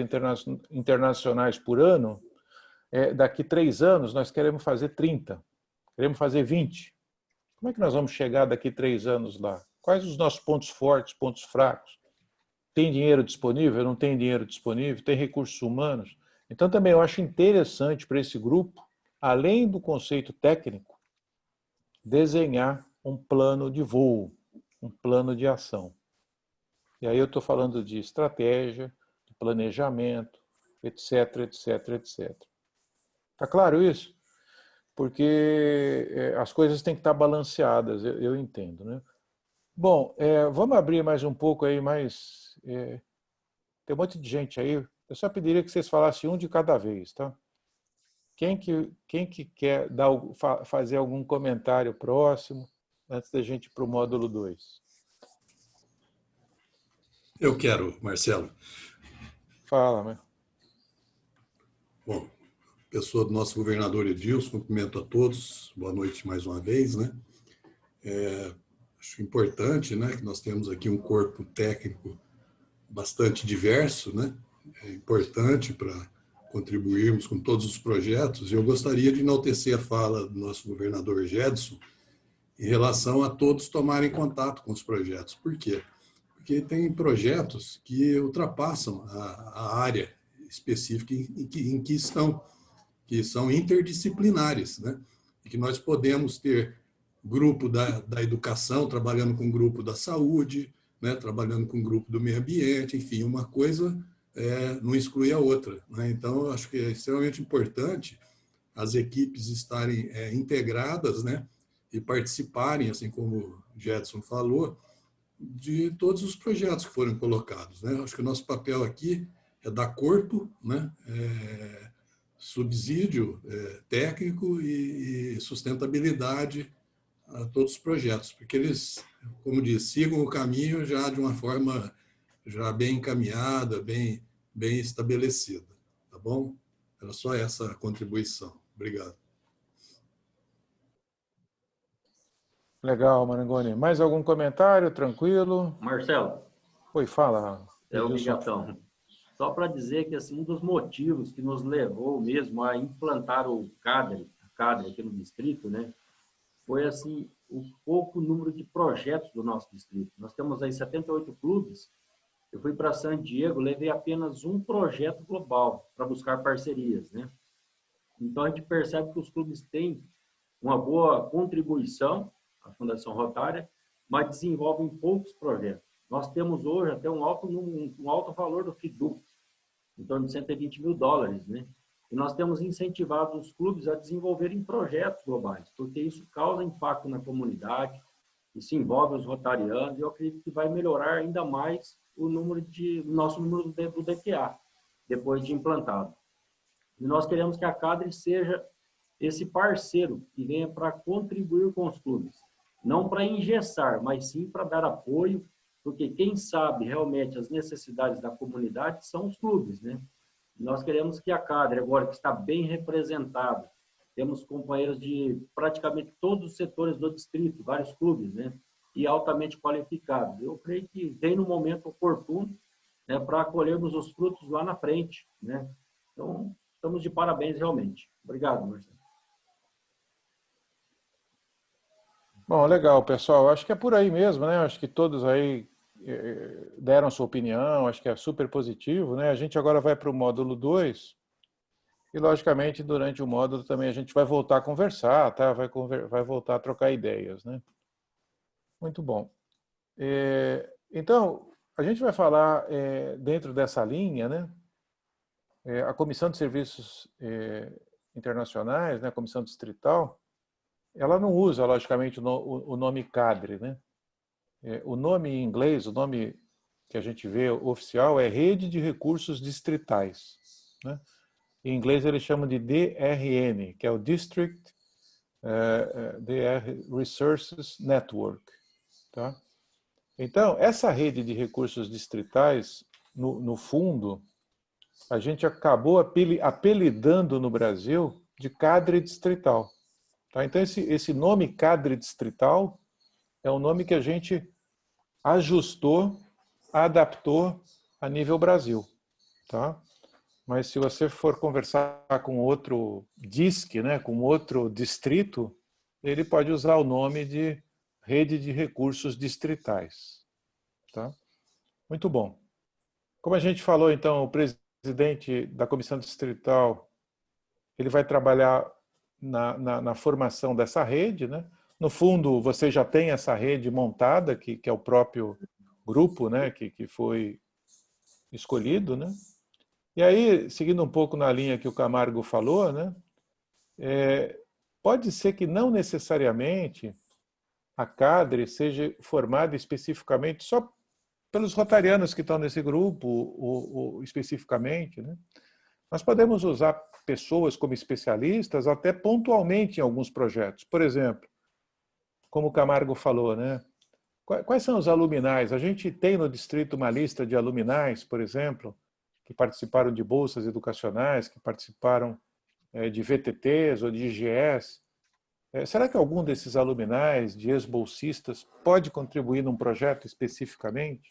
internacionais por ano, daqui 3 anos nós queremos fazer 30, queremos fazer 20. Como é que nós vamos chegar daqui 3 anos lá? Quais os nossos pontos fortes, pontos fracos? Tem dinheiro disponível? Não tem dinheiro disponível? Tem recursos humanos? Então também eu acho interessante para esse grupo, além do conceito técnico, desenhar um plano de voo, um plano de ação. E aí eu estou falando de estratégia, de planejamento, etc, etc, etc. Tá claro isso? Porque as coisas têm que estar balanceadas, eu entendo, né? Bom, vamos abrir mais um pouco aí, tem um monte de gente aí. Eu só pediria que vocês falassem um de cada vez, tá? Quem que quer fazer algum comentário próximo antes da gente ir para o módulo 2? Eu quero, Marcelo. Fala, né? Bom, pessoa do nosso governador Edilson, cumprimento a todos. Boa noite mais uma vez, né? Acho importante, né, que nós temos aqui um corpo técnico bastante diverso, né? É importante para contribuirmos com todos os projetos. E eu gostaria de enaltecer a fala do nosso governador Gedson em relação a todos tomarem contato com os projetos. Por quê? Porque tem projetos que ultrapassam a área específica em que estão, que são interdisciplinares, né? E que nós podemos ter grupo da educação trabalhando com o grupo da saúde, né? Trabalhando com o grupo do meio ambiente, enfim, uma coisa não exclui a outra, né? Então, eu acho que é extremamente importante as equipes estarem integradas, né? E participarem, assim como o Gedson falou, de todos os projetos que foram colocados, né? Acho que o nosso papel aqui é dar corpo, né? Subsídio técnico e sustentabilidade a todos os projetos, porque eles, como diz, sigam o caminho já de uma forma já bem encaminhada, bem estabelecida, tá bom? Era só essa contribuição. Obrigado. Legal, Marangoni. Mais algum comentário? Tranquilo? Marcelo. Oi, fala. É o Bigatão. Só para dizer que assim, um dos motivos que nos levou mesmo a implantar o CADRE aqui no distrito, né, foi assim, o pouco número de projetos do nosso distrito. Nós temos aí 78 clubes. Eu fui para San Diego, levei apenas um projeto global para buscar parcerias, né? Então a gente percebe que os clubes têm uma boa contribuição à Fundação Rotária, mas desenvolvem poucos projetos. Nós temos hoje até um alto valor do FIDU, em torno de $120 mil, né? E nós temos incentivado os clubes a desenvolverem projetos globais, porque isso causa impacto na comunidade, isso envolve os rotarianos, e eu acredito que vai melhorar ainda mais o nosso número do DQA, depois de implantado. E nós queremos que a CADRE seja esse parceiro que venha para contribuir com os clubes, não para engessar, mas sim para dar apoio, porque quem sabe realmente as necessidades da comunidade são os clubes, né? Nós queremos que a CADRE, agora que está bem representada, temos companheiros de praticamente todos os setores do distrito, vários clubes, né? E altamente qualificados. Eu creio que vem no momento oportuno, né, para colhermos os frutos lá na frente, né? Então, estamos de parabéns realmente. Obrigado, Marcelo. Bom, legal, pessoal. Acho que é por aí mesmo, né? Acho que todos aí deram sua opinião, acho que é super positivo, né? A gente agora vai para o módulo 2 e, logicamente, durante o módulo também a gente vai voltar a conversar, tá? Vai voltar a trocar ideias, né? Muito bom. Então, a gente vai falar dentro dessa linha, né? A Comissão de Serviços Internacionais, né? A Comissão Distrital, ela não usa, logicamente, o nome CADRE, né? O nome em inglês, o nome que a gente vê oficial é Rede de Recursos Distritais, né? Em inglês eles chamam de DRN, que é o District Resources Network, tá? Então, essa rede de recursos distritais, no fundo, a gente acabou apelidando no Brasil de CADRE distrital. Tá? Então, esse nome CADRE distrital é um nome que a gente ajustou, adaptou a nível Brasil, tá? Mas se você for conversar com outro DISC, né, com outro distrito, ele pode usar o nome de Rede de Recursos Distritais, tá? Muito bom. Como a gente falou, então, o presidente da Comissão Distrital, ele vai trabalhar na formação dessa rede, né? No fundo, você já tem essa rede montada, que é o próprio grupo, né, que foi escolhido, né? E aí, seguindo um pouco na linha que o Camargo falou, né, pode ser que não necessariamente a CADRE seja formada especificamente só pelos rotarianos que estão nesse grupo, ou especificamente, né? Nós podemos usar pessoas como especialistas até pontualmente em alguns projetos. Por exemplo, como o Camargo falou, né? Quais são os aluminais? A gente tem no distrito uma lista de aluminais, por exemplo, que participaram de bolsas educacionais, que participaram de VTTs ou de IGS. Será que algum desses aluminais, de ex-bolsistas, pode contribuir num projeto especificamente?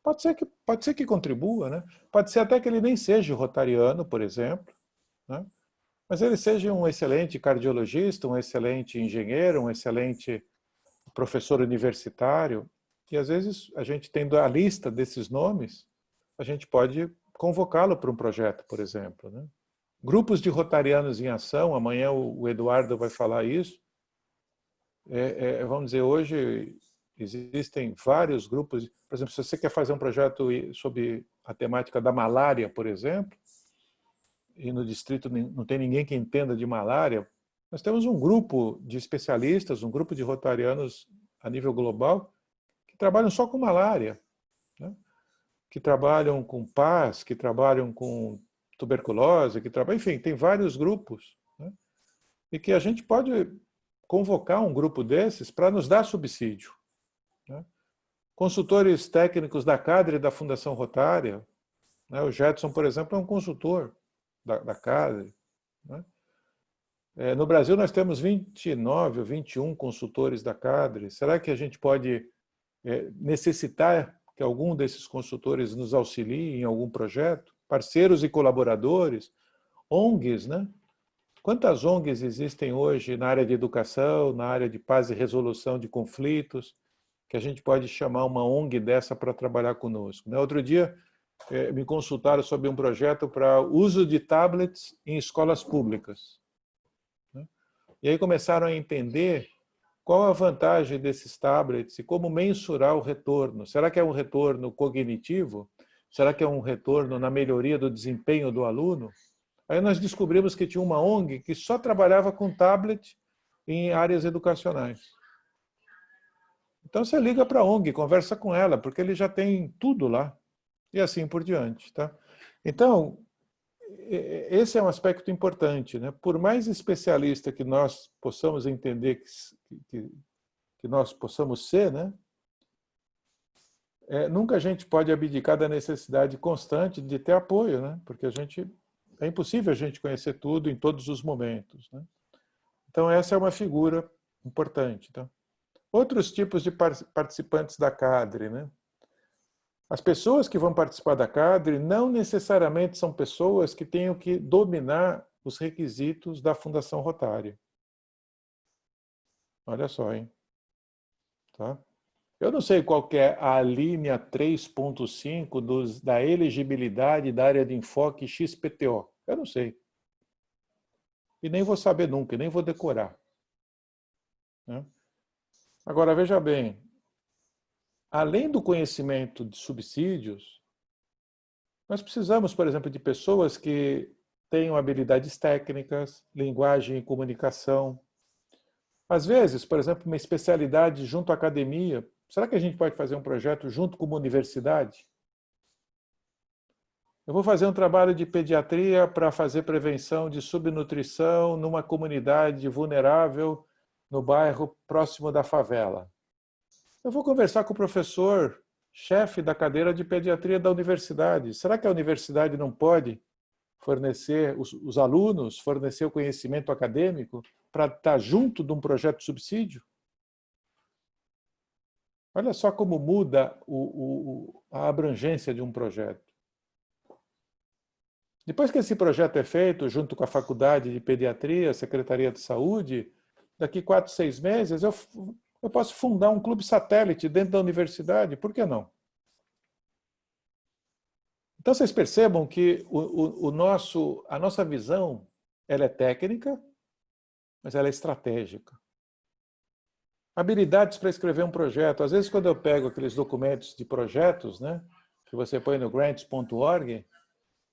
Pode ser que contribua, né? Pode ser até que ele nem seja rotariano, por exemplo, né? Mas ele seja um excelente cardiologista, um excelente engenheiro, um excelente professor universitário. E às vezes a gente tendo a lista desses nomes, a gente pode convocá-lo para um projeto, por exemplo, né? Grupos de rotarianos em ação, amanhã o Eduardo vai falar isso. Vamos dizer, hoje existem vários grupos. Por exemplo, se você quer fazer um projeto sobre a temática da malária, por exemplo, e no distrito não tem ninguém que entenda de malária, nós temos um grupo de especialistas, um grupo de rotarianos a nível global, que trabalham só com malária, né? Que trabalham com paz, que trabalham com tuberculose, enfim, tem vários grupos, né? E que a gente pode convocar um grupo desses para nos dar subsídio, né? Consultores técnicos da CADRE e da Fundação Rotária, né? O Jetson, por exemplo, é um consultor da CADRE, né? No Brasil nós temos 29 ou 21 consultores da CADRE. Será que a gente pode necessitar que algum desses consultores nos auxilie em algum projeto? Parceiros e colaboradores, ONGs, né? Quantas ONGs existem hoje na área de educação, na área de paz e resolução de conflitos, que a gente pode chamar uma ONG dessa para trabalhar conosco, né? Outro dia me consultaram sobre um projeto para uso de tablets em escolas públicas, né? E aí começaram a entender qual a vantagem desses tablets e como mensurar o retorno. Será que é um retorno cognitivo? Será que é um retorno na melhoria do desempenho do aluno? Aí nós descobrimos que tinha uma ONG que só trabalhava com tablet em áreas educacionais. Então você liga para a ONG, conversa com ela, porque ele já tem tudo lá. E assim por diante, tá? Então, esse é um aspecto importante, né? Por mais especialista que nós possamos entender que nós possamos ser, né? Nunca a gente pode abdicar da necessidade constante de ter apoio, né? Porque é impossível a gente conhecer tudo em todos os momentos, né? Então essa é uma figura importante, tá? Outros tipos de participantes da CADRE, né? As pessoas que vão participar da CADRE não necessariamente são pessoas que tenham que dominar os requisitos da Fundação Rotária. Olha só, hein? Tá? Eu não sei qual que é a linha 3.5 da elegibilidade da área de enfoque XPTO. Eu não sei. E nem vou saber nunca, e nem vou decorar, né? Agora, veja bem, além do conhecimento de subsídios, nós precisamos, por exemplo, de pessoas que tenham habilidades técnicas, linguagem e comunicação. Às vezes, por exemplo, uma especialidade junto à academia. Será que a gente pode fazer um projeto junto com uma universidade? Eu vou fazer um trabalho de pediatria para fazer prevenção de subnutrição numa comunidade vulnerável no bairro próximo da favela. Eu vou conversar com o professor, chefe da cadeira de pediatria da universidade. Será que a universidade não pode fornecer, os alunos, fornecer o conhecimento acadêmico para estar junto de um projeto de subsídio? Olha só como muda a abrangência de um projeto. Depois que esse projeto é feito, junto com a Faculdade de Pediatria, a Secretaria de Saúde, daqui 4, 6 meses, eu posso fundar um clube satélite dentro da universidade. Por que não? Então, vocês percebam que a nossa visão ela é técnica, mas ela é estratégica. Habilidades para escrever um projeto. Às vezes, quando eu pego aqueles documentos de projetos, né, que você põe no grants.org,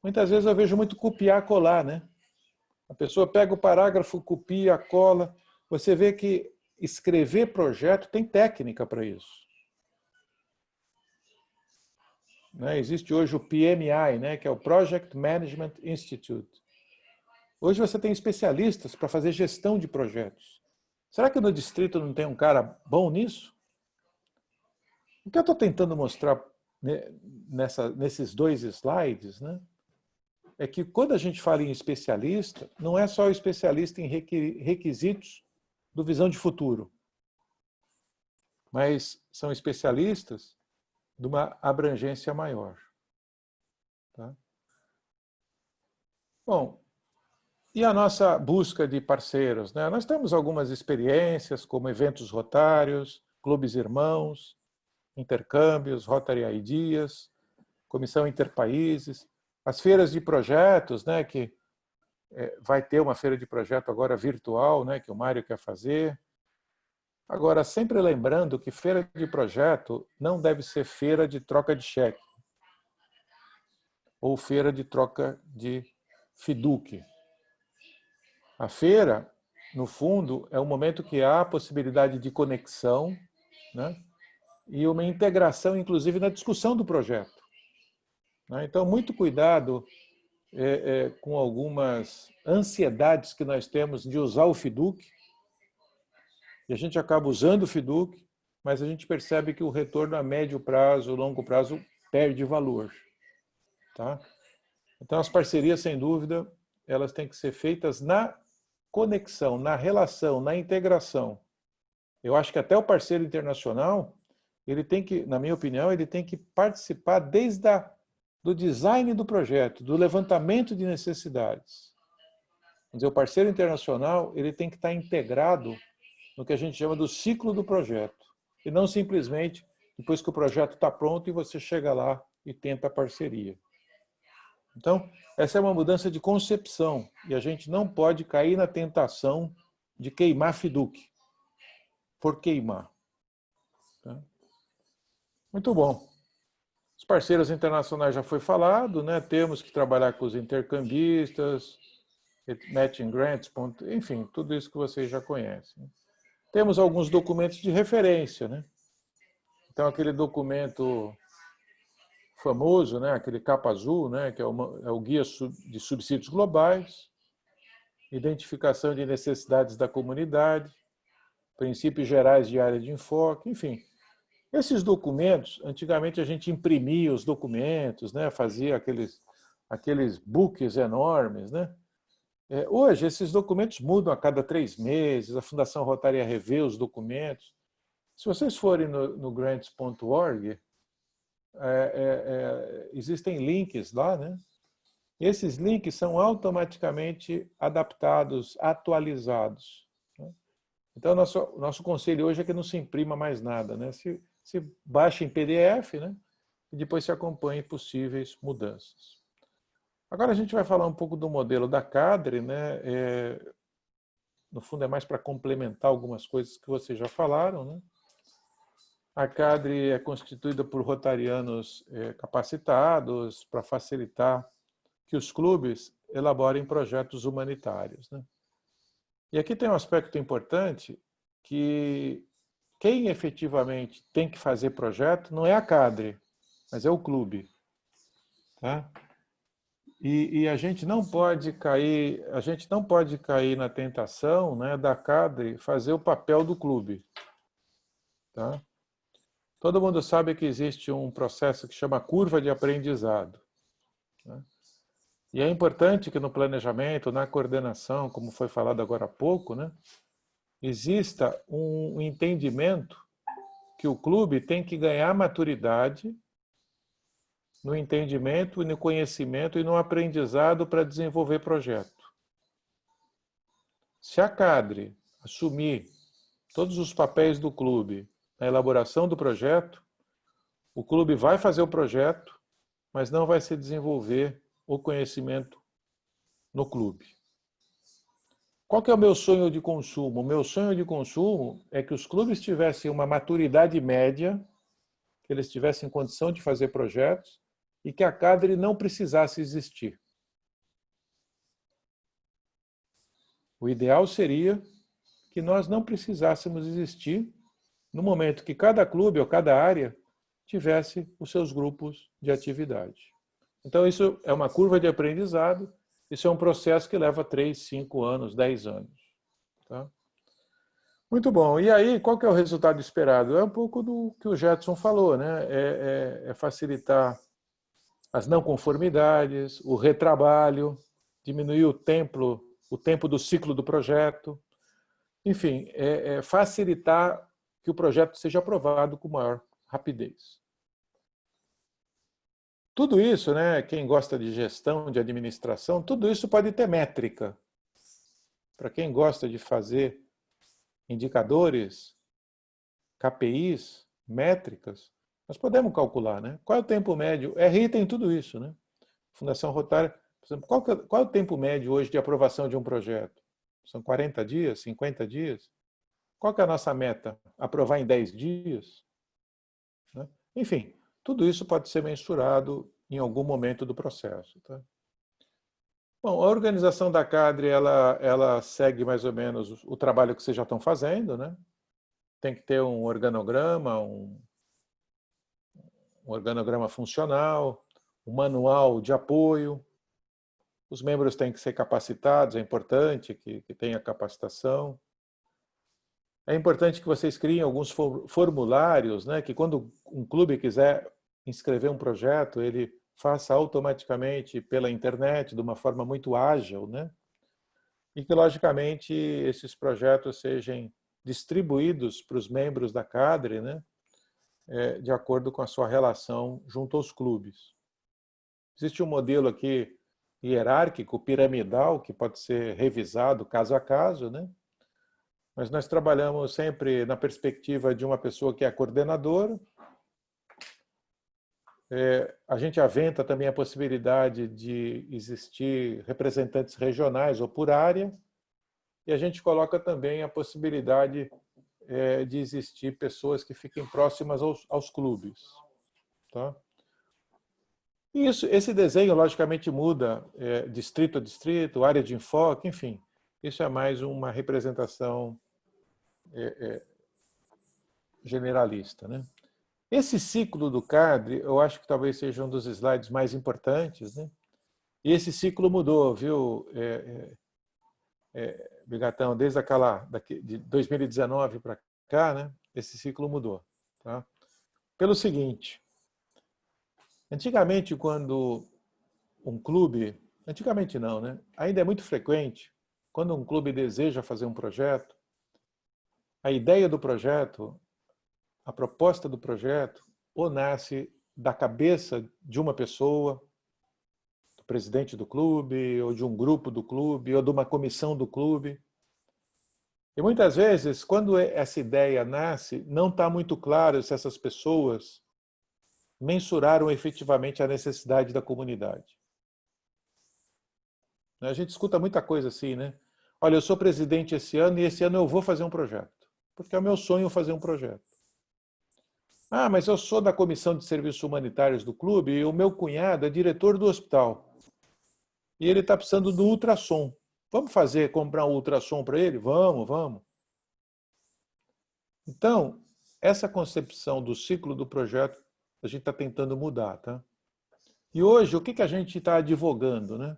muitas vezes eu vejo muito copiar, colar, né? A pessoa pega o parágrafo, copia, cola. Você vê que escrever projeto tem técnica para isso. Né? Existe hoje o PMI, né, que é o Project Management Institute. Hoje você tem especialistas para fazer gestão de projetos. Será que no distrito não tem um cara bom nisso? O que eu estou tentando mostrar nesses 2 slides, né, é que quando a gente fala em especialista, não é só o especialista em requisitos do visão de futuro, mas são especialistas de uma abrangência maior. Tá? Bom, e a nossa busca de parceiros, né? Nós temos algumas experiências, como eventos rotários, clubes irmãos, intercâmbios, Rotary Ideas, comissão interpaíses, as feiras de projetos, né? Que vai ter uma feira de projeto agora virtual, né? Que o Mário quer fazer. Agora, sempre lembrando que feira de projeto não deve ser feira de troca de cheque ou feira de troca de fiducie. A feira, no fundo, é um momento que há a possibilidade de conexão, né, e uma integração, inclusive, na discussão do projeto. Né? Então, muito cuidado com algumas ansiedades que nós temos de usar o fiducie, e a gente acaba usando o fiducie, mas a gente percebe que o retorno a médio prazo, longo prazo, perde valor. Tá? Então, as parcerias, sem dúvida, elas têm que ser feitas na conexão, na relação, na integração. Eu acho que até o parceiro internacional, ele tem que, na minha opinião, ele tem que participar desde do design do projeto, do levantamento de necessidades. Quer dizer, o parceiro internacional, ele tem que estar integrado no que a gente chama do ciclo do projeto, e não simplesmente depois que o projeto está pronto e você chega lá e tenta a parceria. Então, essa é uma mudança de concepção e a gente não pode cair na tentação de queimar fiducie, por queimar. Tá? Muito bom. Os parceiros internacionais já foi falado, né? Temos que trabalhar com os intercambistas, matching grants, enfim, tudo isso que vocês já conhecem. Temos alguns documentos de referência, né? Então, aquele documento famoso, né, aquele capa azul, né, que é o Guia de Subsídios Globais, identificação de necessidades da comunidade, princípios gerais de área de enfoque, enfim. Esses documentos, antigamente a gente imprimia os documentos, né, fazia aqueles books enormes, né? Hoje, esses documentos mudam a cada 3 meses, a Fundação Rotária revê os documentos. Se vocês forem no grants.org, existem links lá, né? Esses links são automaticamente adaptados, atualizados. Né? Então, nosso conselho hoje é que não se imprima mais nada, né? Se baixe em PDF, né? E depois se acompanhe possíveis mudanças. Agora a gente vai falar um pouco do modelo da CADRE, né? No fundo é mais para complementar algumas coisas que vocês já falaram, né? A CADRE é constituída por rotarianos capacitados para facilitar que os clubes elaborem projetos humanitários, né? E aqui tem um aspecto importante, que quem efetivamente tem que fazer projeto não é a CADRE, mas é o clube. Tá? E a gente não pode cair na tentação, né, da CADRE fazer o papel do clube. Tá? Todo mundo sabe que existe um processo que chama curva de aprendizado. Né? E é importante que no planejamento, na coordenação, como foi falado agora há pouco, né, exista um entendimento que o clube tem que ganhar maturidade no entendimento, no conhecimento e no aprendizado para desenvolver projeto. Se a CADRE assumir todos os papéis do clube na elaboração do projeto, o clube vai fazer o projeto, mas não vai se desenvolver o conhecimento no clube. Qual que é o meu sonho de consumo? O meu sonho de consumo é que os clubes tivessem uma maturidade média, que eles tivessem condição de fazer projetos e que a CADRE não precisasse existir. O ideal seria que nós não precisássemos existir no momento que cada clube ou cada área tivesse os seus grupos de atividade. Então, isso é uma curva de aprendizado, isso é um processo que leva 3, 5 anos, 10 anos. Tá? Muito bom. E aí, qual que é o resultado esperado? É um pouco do que o Jetson falou, né? É facilitar as não conformidades, o retrabalho, diminuir o tempo do ciclo do projeto. Enfim, facilitar que o projeto seja aprovado com maior rapidez. Tudo isso, né, quem gosta de gestão, de administração, tudo isso pode ter métrica. Para quem gosta de fazer indicadores, KPIs, métricas, nós podemos calcular, né? Qual é o tempo médio? RI tem tudo isso, né? Fundação Rotária, por exemplo, qual é o tempo médio hoje de aprovação de um projeto? São 40 dias, 50 dias? Qual que é a nossa meta? Aprovar em 10 dias? Né? Enfim, tudo isso pode ser mensurado em algum momento do processo. Tá? Bom, a organização da CADRE, ela segue mais ou menos o trabalho que vocês já estão fazendo, né? Tem que ter um organograma, um organograma funcional, um manual de apoio. Os membros têm que ser capacitados, é importante que tenha capacitação. É importante que vocês criem alguns formulários, né, que quando um clube quiser inscrever um projeto, ele faça automaticamente pela internet, de uma forma muito ágil, né? E que, logicamente, esses projetos sejam distribuídos para os membros da CADRE, né, de acordo com a sua relação junto aos clubes. Existe um modelo aqui hierárquico, piramidal, que pode ser revisado caso a caso, né? Mas nós trabalhamos sempre na perspectiva de uma pessoa que é coordenadora. A gente aventa também a possibilidade de existir representantes regionais ou por área. E a gente coloca também a possibilidade de existir pessoas que fiquem próximas aos clubes. Tá? E esse desenho, logicamente, muda distrito a distrito, área de enfoque, enfim. Isso é mais uma representação generalista, né? Esse ciclo do CADRE, eu acho que talvez seja um dos slides mais importantes, né? E esse ciclo mudou, viu, Bigatão, desde de 2019 para cá, né? Esse ciclo mudou, tá? Pelo seguinte, antigamente, quando um clube, antigamente não, né? Ainda é muito frequente, quando um clube deseja fazer um projeto, a ideia do projeto, a proposta do projeto, ou nasce da cabeça de uma pessoa, do presidente do clube, ou de um grupo do clube, ou de uma comissão do clube. E muitas vezes, quando essa ideia nasce, não está muito claro se essas pessoas mensuraram efetivamente a necessidade da comunidade. A gente escuta muita coisa assim, né? Olha, eu sou presidente esse ano e esse ano eu vou fazer um projeto. Porque é o meu sonho fazer um projeto. Ah, mas eu sou da comissão de serviços humanitários do clube e o meu cunhado é diretor do hospital. E ele está precisando do ultrassom. Vamos comprar um ultrassom para ele? Vamos. Então, essa concepção do ciclo do projeto, a gente está tentando mudar, tá? E hoje, o que a gente está advogando, né?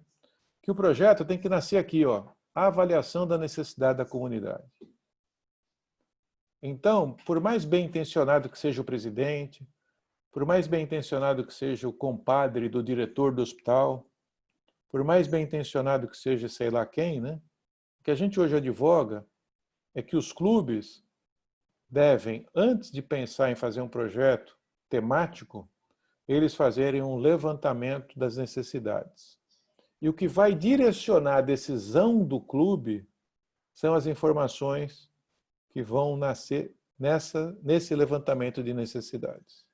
Que o projeto tem que nascer aqui, ó, a avaliação da necessidade da comunidade. Então, por mais bem intencionado que seja o presidente, por mais bem intencionado que seja o compadre do diretor do hospital, por mais bem intencionado que seja sei lá quem, né? O que a gente hoje advoga é que os clubes devem, antes de pensar em fazer um projeto temático, eles fazerem um levantamento das necessidades. E o que vai direcionar a decisão do clube são as informações que vão nascer nesse levantamento de necessidades.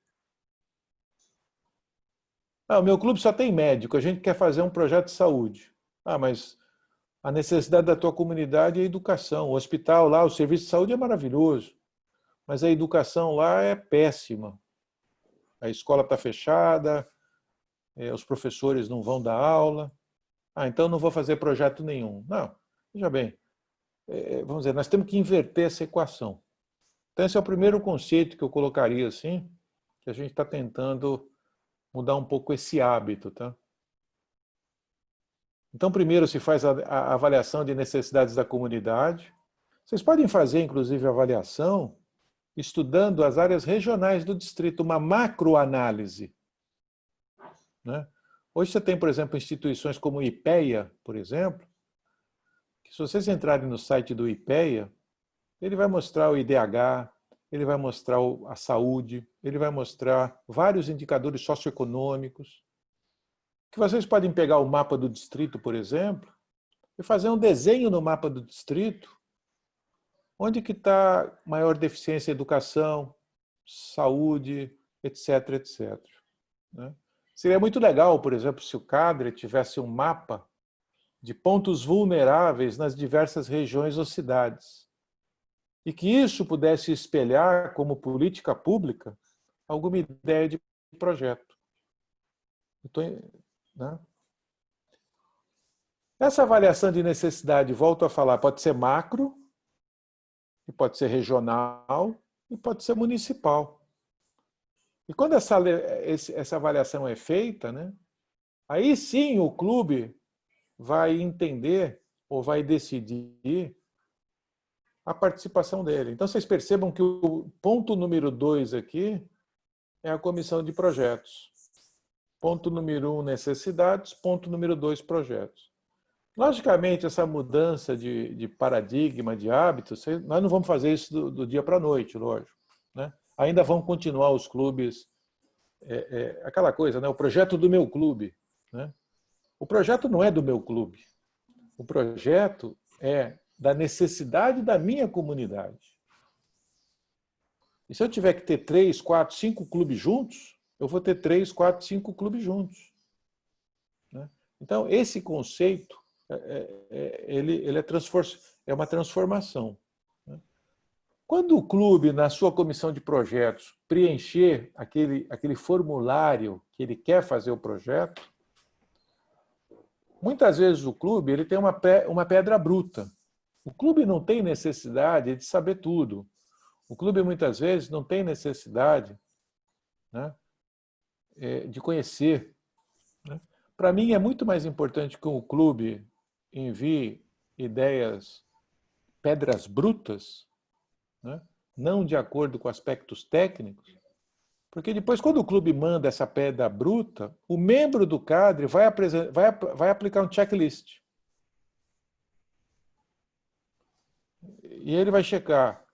O meu clube só tem médico, a gente quer fazer um projeto de saúde. Mas a necessidade da tua comunidade é a educação. O hospital lá, o serviço de saúde é maravilhoso, mas a educação lá é péssima. A escola está fechada, os professores não vão dar aula. Então não vou fazer projeto nenhum. Não, veja bem, vamos dizer, nós temos que inverter essa equação. Então esse é o primeiro conceito que eu colocaria assim, que a gente está tentando mudar um pouco esse hábito, tá? Então, primeiro se faz a avaliação de necessidades da comunidade. Vocês podem fazer, inclusive, a avaliação estudando as áreas regionais do distrito, uma macroanálise, né? Hoje você tem, por exemplo, instituições como o IPEA, por exemplo, que se vocês entrarem no site do IPEA, ele vai mostrar o IDH, ele vai mostrar a saúde, ele vai mostrar vários indicadores socioeconômicos, que vocês podem pegar o mapa do distrito, por exemplo, e fazer um desenho no mapa do distrito, onde que está maior deficiência em educação, saúde, etc, etc. Né? Seria muito legal, por exemplo, se o CADRE tivesse um mapa de pontos vulneráveis nas diversas regiões ou cidades. E que isso pudesse espelhar como política pública alguma ideia de projeto. Né? Essa avaliação de necessidade, volto a falar, pode ser macro, e pode ser regional, e pode ser municipal. E quando essa avaliação é feita, né, aí sim o clube vai entender ou vai decidir a participação dele. Então, vocês percebam que o ponto número 2 aqui é a comissão de projetos. Ponto número 1, necessidades. Ponto número 2, projetos. Logicamente, essa mudança de paradigma, de hábitos, nós não vamos fazer isso do dia para a noite, lógico. Né? Ainda vão continuar os clubes, aquela coisa, né? O projeto do meu clube. Né? O projeto não é do meu clube. O projeto é da necessidade da minha comunidade. E se eu tiver que ter 3, 4, 5 clubes juntos, eu vou ter 3, 4, 5 clubes juntos. Né? Então, esse conceito, ele é uma transformação. Né? Quando o clube, na sua comissão de projetos, preencher aquele formulário que ele quer fazer o projeto, muitas vezes o clube ele tem uma pedra bruta. O clube não tem necessidade de saber tudo. O clube, muitas vezes, não tem necessidade, né, de conhecer. Né? Para mim, é muito mais importante que o clube envie ideias, pedras brutas, né, não de acordo com aspectos técnicos, porque depois, quando o clube manda essa pedra bruta, o membro do CADRE vai aplicar um checklist. E ele vai checar,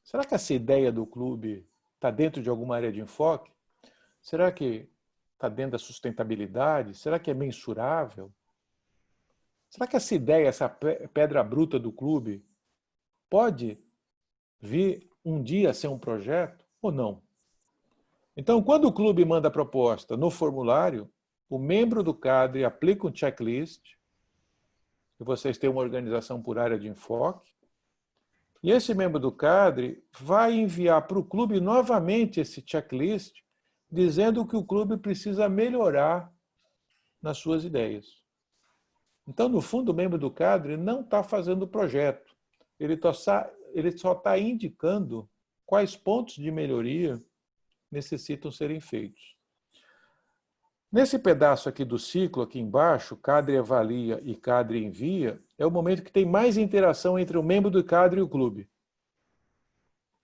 será que essa ideia do clube está dentro de alguma área de enfoque? Será que está dentro da sustentabilidade? Será que é mensurável? Será que essa ideia, essa pedra bruta do clube, pode vir um dia a ser um projeto ou não? Então, quando o clube manda a proposta no formulário, o membro do CADRE aplica um checklist, e vocês têm uma organização por área de enfoque, e esse membro do CADRE vai enviar para o clube novamente esse checklist, dizendo que o clube precisa melhorar nas suas ideias. Então, no fundo, o membro do CADRE não está fazendo o projeto. Ele só está indicando quais pontos de melhoria necessitam serem feitos. Nesse pedaço aqui do ciclo, aqui embaixo, CADRE avalia e CADRE envia, é o momento que tem mais interação entre o membro do CADRE e o clube.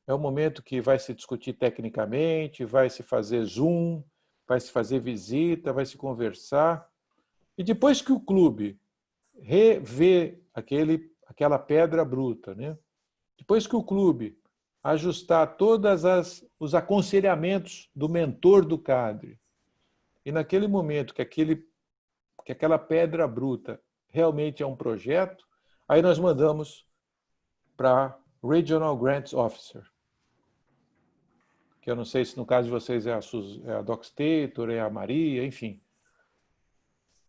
É o momento que vai se discutir tecnicamente, vai se fazer Zoom, vai se fazer visita, vai se conversar. E depois que o clube revê aquela pedra bruta, né? Depois que o clube ajustar todos os aconselhamentos do mentor do CADRE. E naquele momento que aquela pedra bruta realmente é um projeto, aí nós mandamos para Regional Grants Officer, que eu não sei se no caso de vocês é a Doc Stator, é a Maria, enfim.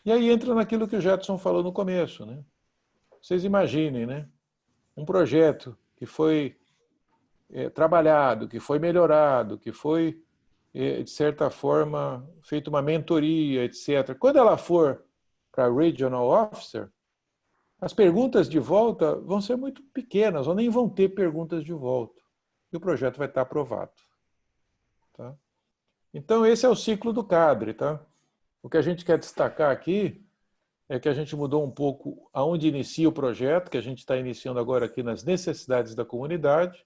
E aí entra naquilo que o Jetson falou no começo, né? Vocês imaginem, né? Um projeto que foi trabalhado, que foi melhorado, que foi, de certa forma, feita uma mentoria, etc. Quando ela for para Regional Officer, as perguntas de volta vão ser muito pequenas, ou nem vão ter perguntas de volta. E o projeto vai estar aprovado. Tá? Então, esse é o ciclo do CADRE. Tá? O que a gente quer destacar aqui é que a gente mudou um pouco aonde inicia o projeto, que a gente está iniciando agora aqui nas necessidades da comunidade,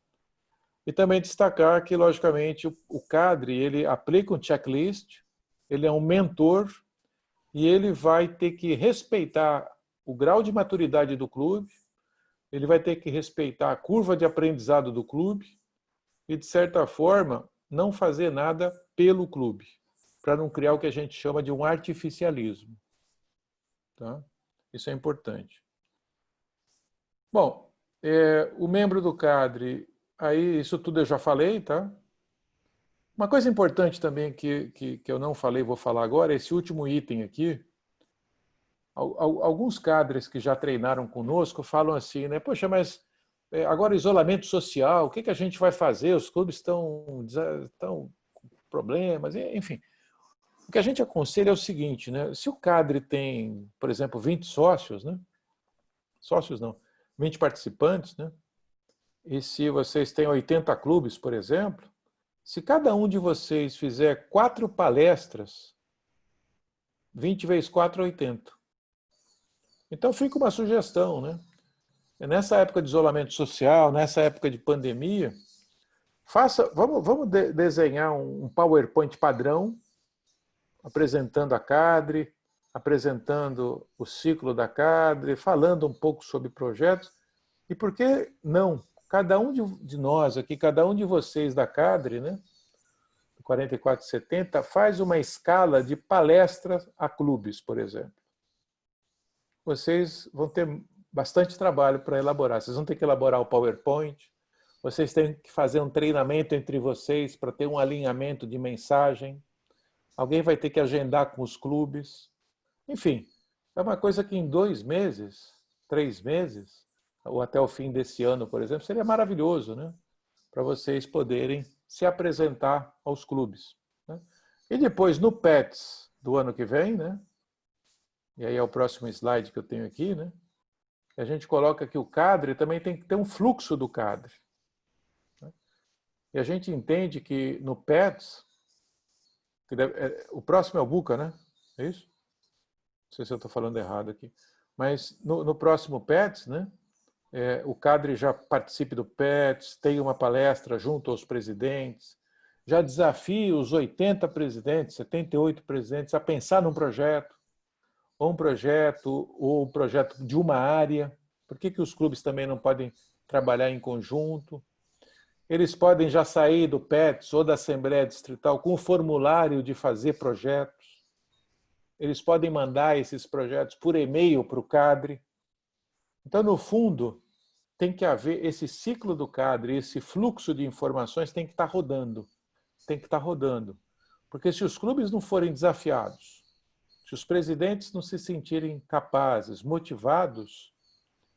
e também destacar que, logicamente, o CADRE ele aplica um checklist, ele é um mentor, e ele vai ter que respeitar o grau de maturidade do clube, ele vai ter que respeitar a curva de aprendizado do clube e, de certa forma, não fazer nada pelo clube, para não criar o que a gente chama de um artificialismo. Tá? Isso é importante. Bom, o membro do CADRE, aí isso tudo eu já falei, tá? Uma coisa importante também que eu não falei, vou falar agora, é esse último item aqui. Alguns cadres que já treinaram conosco falam assim, né? Poxa, mas agora isolamento social, o que a gente vai fazer? Os clubes estão com problemas, enfim. O que a gente aconselha é o seguinte, né? Se o cadre tem, por exemplo, 20 sócios, né? Sócios não, 20 participantes, né? E se vocês têm 80 clubes, por exemplo, se cada um de vocês fizer 4 palestras, 20 vezes 4 é 80. Então fica uma sugestão, né? Nessa época de isolamento social, nessa época de pandemia, vamos desenhar um PowerPoint padrão, apresentando a CADRE, apresentando o ciclo da CADRE, falando um pouco sobre projetos. E por que não? Cada um de nós aqui, cada um de vocês da CADRE, né, 4470, faz uma escala de palestras a clubes, por exemplo. Vocês vão ter bastante trabalho para elaborar. Vocês vão ter que elaborar o PowerPoint, vocês têm que fazer um treinamento entre vocês para ter um alinhamento de mensagem. Alguém vai ter que agendar com os clubes. Enfim, é uma coisa que em 2 meses, 3 meses, ou até o fim desse ano, por exemplo, seria maravilhoso, né? Para vocês poderem se apresentar aos clubes. Né? E depois, no PETS do ano que vem, né? E aí é o próximo slide que eu tenho aqui, né? A gente coloca que o CADRE também tem que ter um fluxo do CADRE. Né? E a gente entende que no PETS, o próximo é o BUCA, né? É isso? Não sei se eu estou falando errado aqui. Mas no próximo PETS, né? O CADRE já participe do PETS, tem uma palestra junto aos presidentes, já desafia os 80 presidentes, 78 presidentes a pensar num projeto, ou um projeto de uma área. Por que os clubes também não podem trabalhar em conjunto? Eles podem já sair do PETS ou da Assembleia Distrital com o formulário de fazer projetos. Eles podem mandar esses projetos por e-mail para o CADRE. Então, no fundo, tem que haver esse ciclo do CADRE, esse fluxo de informações tem que estar rodando. Tem que estar rodando. Porque se os clubes não forem desafiados, se os presidentes não se sentirem capazes, motivados,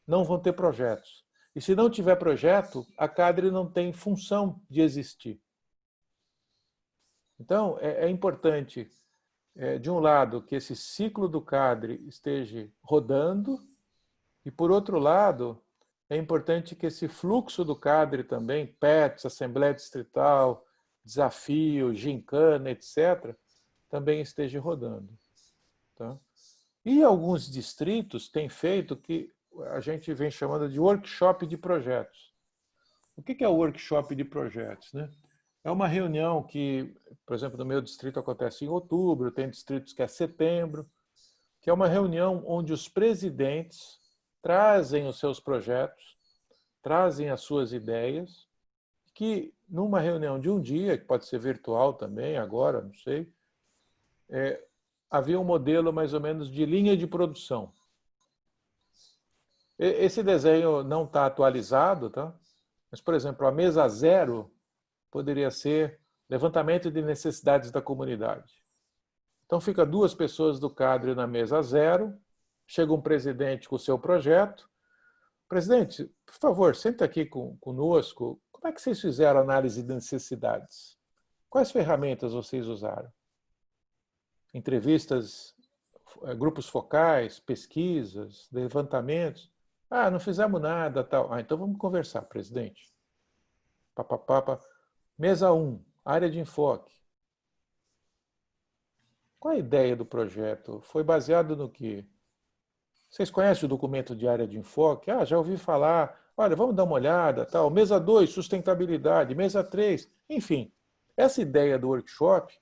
não vão ter projetos. E se não tiver projeto, a CADRE não tem função de existir. Então, é importante, de um lado, que esse ciclo do CADRE esteja rodando, e, por outro lado, é importante que esse fluxo do CADRE também, PETS, Assembleia Distrital, Desafio, Gincana, etc., também esteja rodando. Tá? E alguns distritos têm feito que a gente vem chamando de workshop de projetos. O que é o workshop de projetos? Né? É uma reunião que, por exemplo, no meu distrito acontece em outubro, tem distritos que é setembro, que é uma reunião onde os presidentes trazem os seus projetos, trazem as suas ideias, que numa reunião de um dia, que pode ser virtual também, agora, não sei, havia um modelo mais ou menos de linha de produção. Esse desenho não está atualizado, tá? Mas, por exemplo, a mesa 0 poderia ser levantamento de necessidades da comunidade. Então, fica 2 pessoas do CADRE na mesa 0, chega um presidente com o seu projeto. Presidente, por favor, senta aqui conosco. Como é que vocês fizeram a análise de necessidades? Quais ferramentas vocês usaram? Entrevistas, grupos focais, pesquisas, levantamentos? Ah, não fizemos nada, tal. Ah, então vamos conversar, presidente. Mesa 1, área de enfoque. Qual a ideia do projeto? Foi baseado no quê? Vocês conhecem o documento de área de enfoque? Ah, já ouvi falar. Olha, vamos dar uma olhada, tal. Mesa 2, sustentabilidade. Mesa 3, enfim. Essa ideia do workshop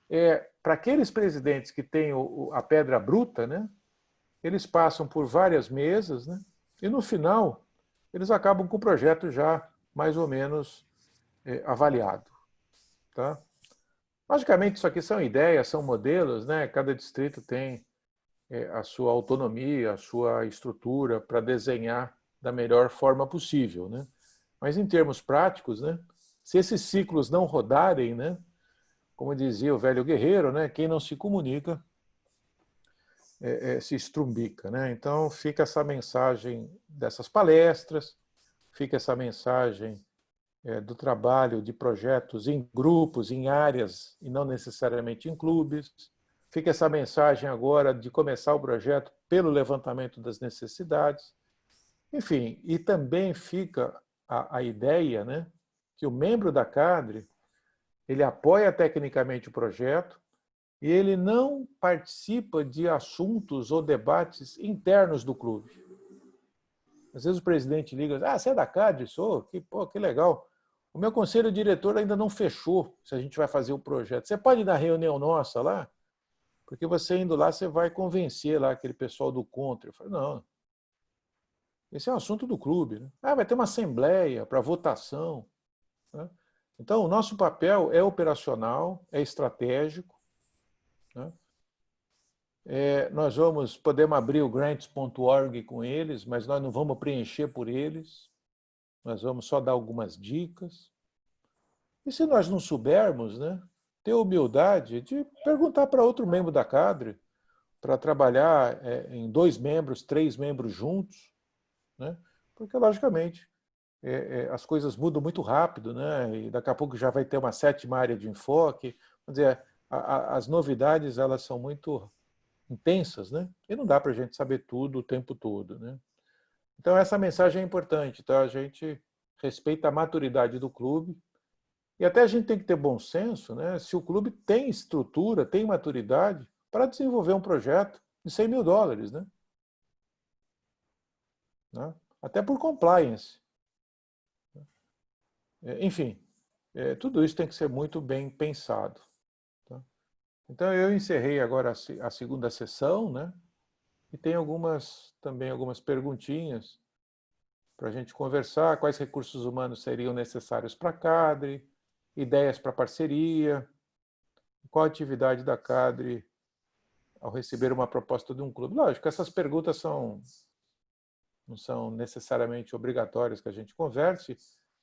é para aqueles presidentes que têm a pedra bruta, né? Eles passam por várias mesas, né? E no final, eles acabam com o projeto já mais ou menos avaliado. Tá? Logicamente, isso aqui são ideias, são modelos, né? Cada distrito tem a sua autonomia, a sua estrutura para desenhar da melhor forma possível, né? Mas em termos práticos, né? Se esses ciclos não rodarem, né? Como dizia o velho guerreiro, né? Quem não se comunica se estrumbica, né? Então fica essa mensagem dessas palestras, fica essa mensagem do trabalho de projetos em grupos, em áreas, e não necessariamente em clubes. Fica essa mensagem agora de começar o projeto pelo levantamento das necessidades. Enfim, e também fica a ideia, né, que o membro da CADRE, ele apoia tecnicamente o projeto e ele não participa de assuntos ou debates internos do clube. Às vezes o presidente liga, ah, você é da CADRE? Sou? Que legal. O meu conselho diretor ainda não fechou se a gente vai fazer o projeto. Você pode ir na reunião nossa lá? Porque você indo lá, você vai convencer lá aquele pessoal do contra. Eu falei, não. Esse é um assunto do clube, né? Ah, vai ter uma assembleia para votação, né? Então, o nosso papel é operacional, é estratégico, né? Nós podemos abrir o grants.org com eles, mas nós não vamos preencher por eles. Nós vamos só dar algumas dicas. E se nós não soubermos, né, ter humildade de perguntar para outro membro da CADRE, para trabalhar em 2 membros, 3 membros juntos, né? Porque, logicamente, as coisas mudam muito rápido, né? E daqui a pouco já vai ter uma 7ª área de enfoque. Quer dizer, as novidades elas são muito intensas, né? E não dá para a gente saber tudo o tempo todo, né? Então, essa mensagem é importante, tá? A gente respeita a maturidade do clube e até a gente tem que ter bom senso, né? Se o clube tem estrutura, tem maturidade para desenvolver um projeto de $100 mil, né? Até por compliance. Enfim, tudo isso tem que ser muito bem pensado. Tá? Então, eu encerrei agora a 2ª sessão, né? E tem também algumas perguntinhas para a gente conversar, quais recursos humanos seriam necessários para a CADRE, ideias para parceria, qual a atividade da CADRE ao receber uma proposta de um clube. Lógico, essas perguntas não são necessariamente obrigatórias que a gente converse,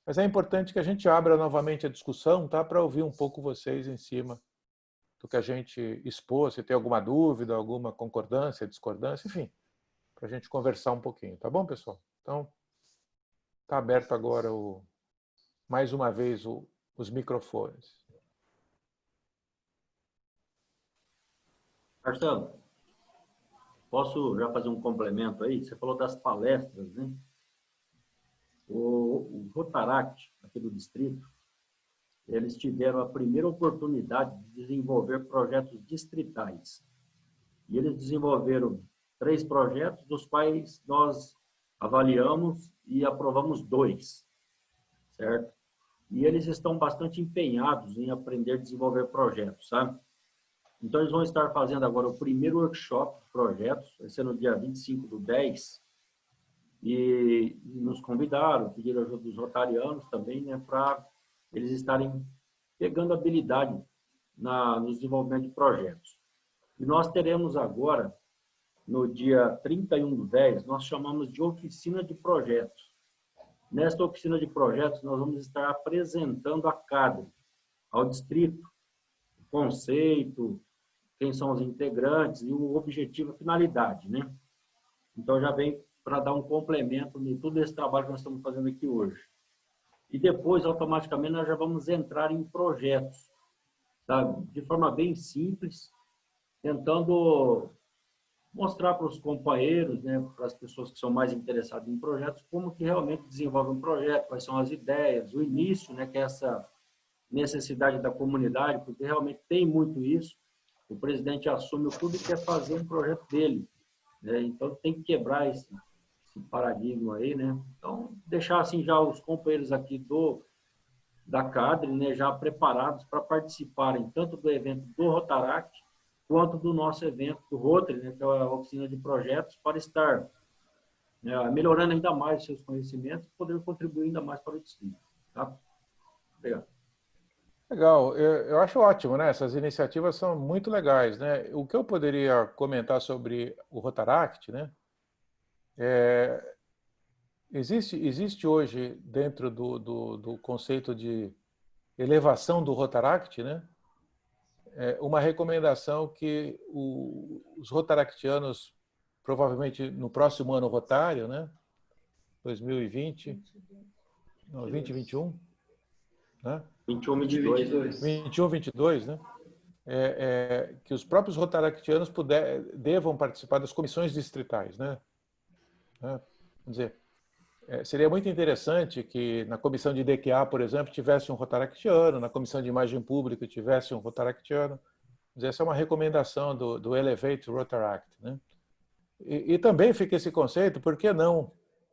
mas é importante que a gente abra novamente a discussão, tá? Para ouvir um pouco vocês em cima do que a gente expôs, se tem alguma dúvida, alguma concordância, discordância, enfim, para a gente conversar um pouquinho, tá bom, pessoal? Então, está aberto agora, mais uma vez, os microfones. Marcelo, posso já fazer um complemento aí? Você falou das palestras, né? O Rotaract, aqui do distrito, eles tiveram a primeira oportunidade de desenvolver projetos distritais. E eles desenvolveram 3 projetos, dos quais nós avaliamos e aprovamos 2, certo? E eles estão bastante empenhados em aprender a desenvolver projetos, sabe? Então, eles vão estar fazendo agora o primeiro workshop de projetos, vai ser no dia 25/10, e nos convidaram, pediram ajuda dos rotarianos também, né, para eles estarem pegando habilidade no desenvolvimento de projetos. E nós teremos agora, no dia 31/10, nós chamamos de oficina de projetos. Nesta oficina de projetos, nós vamos estar apresentando a CADRE, ao distrito, o conceito, quem são os integrantes e o objetivo, a finalidade, né? Então, já vem para dar um complemento de todo esse trabalho que nós estamos fazendo aqui hoje. E depois, automaticamente, nós já vamos entrar em projetos, sabe? De forma bem simples, tentando mostrar para os companheiros, né, para as pessoas que são mais interessadas em projetos, como que realmente desenvolve um projeto, quais são as ideias, o início, né, que é essa necessidade da comunidade, porque realmente tem muito isso. O presidente assume tudo e quer fazer um projeto dele, né? Então tem que quebrar esse paradigma aí, né? Então deixar assim já os companheiros aqui da CADRE, né, já preparados para participarem tanto do evento do Rotaract quanto do nosso evento do Rotary, né, que é a oficina de projetos, para estar melhorando ainda mais os seus conhecimentos e poder contribuir ainda mais para o distrito. Tá? Obrigado. Legal, eu acho ótimo, né? Essas iniciativas são muito legais, né? O que eu poderia comentar sobre o Rotaract, né? Existe hoje, dentro do conceito de elevação do Rotaract, né? Uma recomendação que os rotaractianos, provavelmente no próximo ano rotário, né? 2020, não, 2021, né? 21, 22, né? Que os próprios rotaractianos devam participar das comissões distritais, né? Vamos dizer, seria muito interessante que na comissão de DQA, por exemplo, tivesse um rotaractiano, na comissão de imagem pública tivesse um rotaractiano. Essa é uma recomendação do Elevate Rotaract, né? E também fica esse conceito, por que não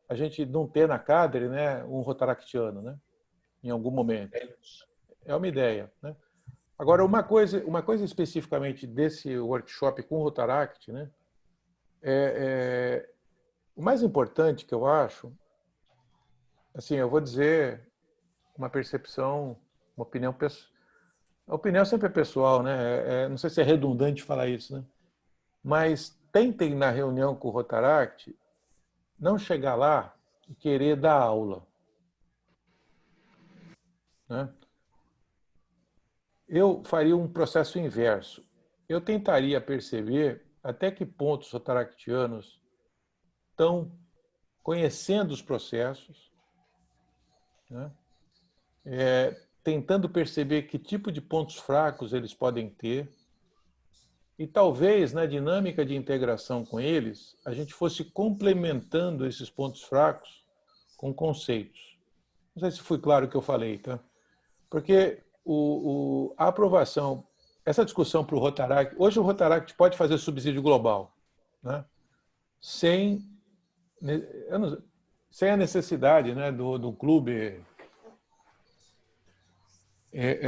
a gente não ter na CADRE, né, um rotaractiano, né? Em algum momento. É uma ideia, né? Agora, uma coisa especificamente desse workshop com o Rotaract, né? O mais importante que eu acho, assim, eu vou dizer uma percepção, uma opinião pessoal. A opinião sempre é pessoal, né? Não sei se é redundante falar isso, né? Mas tentem na reunião com o Rotaract não chegar lá e querer dar aula, né? Eu faria um processo inverso. Eu tentaria perceber até que ponto os rotaractianos estão conhecendo os processos, né? Tentando perceber que tipo de pontos fracos eles podem ter e talvez na dinâmica de integração com eles a gente fosse complementando esses pontos fracos com conceitos. Não sei se foi claro o que eu falei, tá? Porque a aprovação, essa discussão para o Rotaract, hoje o Rotaract pode fazer subsídio global, né? Sem a necessidade, né, do clube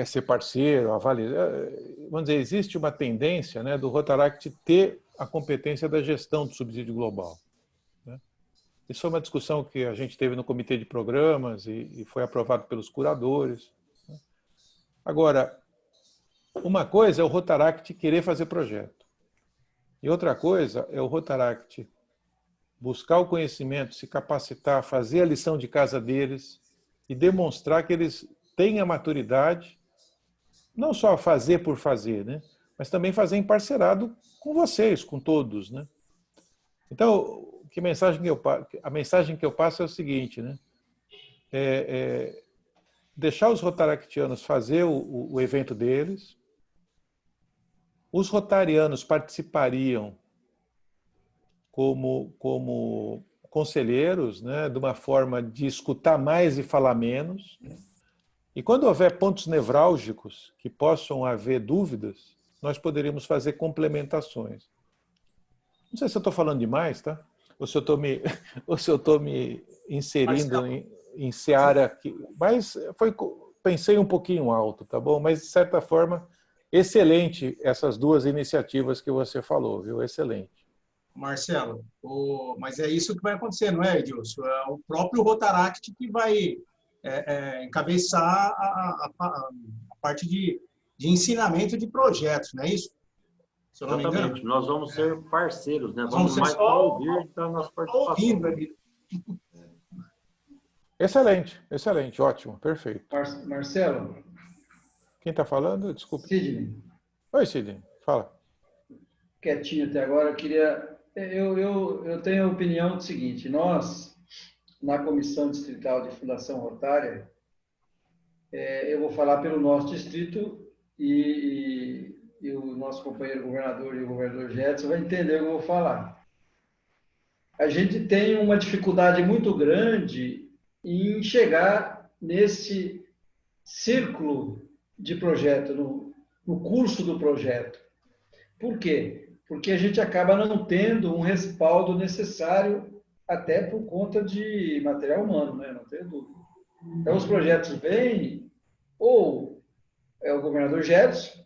ser parceiro, avaliar. Vamos dizer, existe uma tendência, né, do Rotaract ter a competência da gestão do subsídio global, né? Isso foi uma discussão que a gente teve no comitê de programas e foi aprovado pelos curadores. Agora, uma coisa é o Rotaract querer fazer projeto. E outra coisa é o Rotaract buscar o conhecimento, se capacitar, fazer a lição de casa deles e demonstrar que eles têm a maturidade, não só fazer por fazer, né? Mas também fazer em parcerado com vocês, com todos, né? Então, a mensagem que eu passo é o seguinte, né? Deixar os rotaractianos fazer o evento deles. Os rotarianos participariam como conselheiros, né, de uma forma de escutar mais e falar menos. E quando houver pontos nevrálgicos que possam haver dúvidas, nós poderíamos fazer complementações. Não sei se eu estou falando demais, tá? Ou se eu estou me inserindo em seara aqui, mas pensei um pouquinho alto, tá bom? Mas, de certa forma, excelente essas duas iniciativas que você falou, viu? Excelente. Marcelo, mas é isso que vai acontecer, não é, Edilson? É o próprio Rotaract que vai encabeçar a parte de ensinamento de projetos, não é isso? Se eu não me engano. Exatamente. Nós vamos ser parceiros, né? Vamos Vamos ser mais só para ouvir da nossa participação. ouvindo ali. Excelente, excelente, ótimo, perfeito. Marcelo. Quem está falando? Desculpe. Sidney. Oi, Sidney, fala. Quietinho até agora, eu tenho a opinião do seguinte: nós, na Comissão Distrital de Fundação Rotária, eu vou falar pelo nosso distrito e o nosso companheiro governador e o governador Gedson vai entender o que eu vou falar. A gente tem uma dificuldade muito grande em chegar nesse círculo de projeto, no curso do projeto. Por quê? Porque a gente acaba não tendo um respaldo necessário, até por conta de material humano, né? Não tenho dúvida. Então, os projetos vêm, ou é o governador Gedson,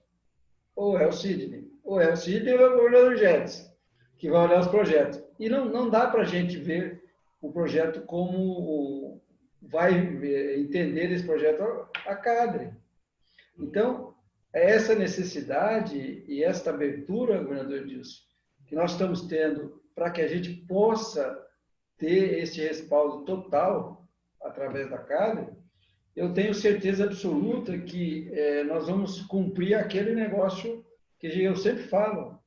ou é o Sidney. Ou é o Sidney ou é o governador Gedson, que vai olhar os projetos. E não dá para a gente ver o projeto como vai entender esse projeto a CADRE. Então, é essa necessidade e esta abertura, governador Edilson, que nós estamos tendo para que a gente possa ter esse respaldo total através da CADRE, eu tenho certeza absoluta que nós vamos cumprir aquele negócio que eu sempre falo.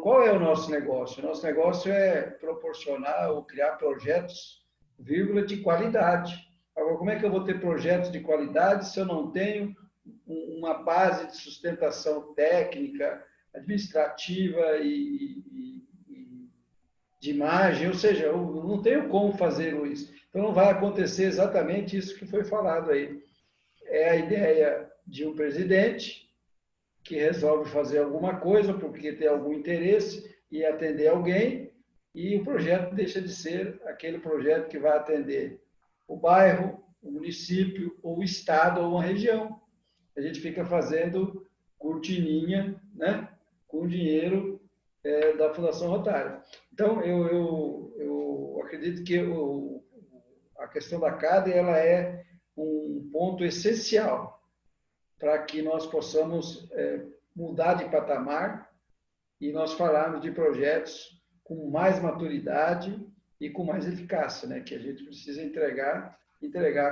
Qual é o nosso negócio? O nosso negócio é proporcionar ou criar projetos, de qualidade. Agora, como é que eu vou ter projetos de qualidade se eu não tenho uma base de sustentação técnica, administrativa e de imagem? Ou seja, eu não tenho como fazer isso. Então, não vai acontecer exatamente isso que foi falado aí. É a ideia de um presidente que resolve fazer alguma coisa porque tem algum interesse e atender alguém, e o projeto deixa de ser aquele projeto que vai atender o bairro, o município, ou o estado, ou uma região. A gente fica fazendo cortininha, né, com o dinheiro da Fundação Rotária. Então, eu acredito que a questão da CADRE ela é um ponto essencial para que nós possamos mudar de patamar e nós falarmos de projetos com mais maturidade e com mais eficácia, né? Que a gente precisa entregar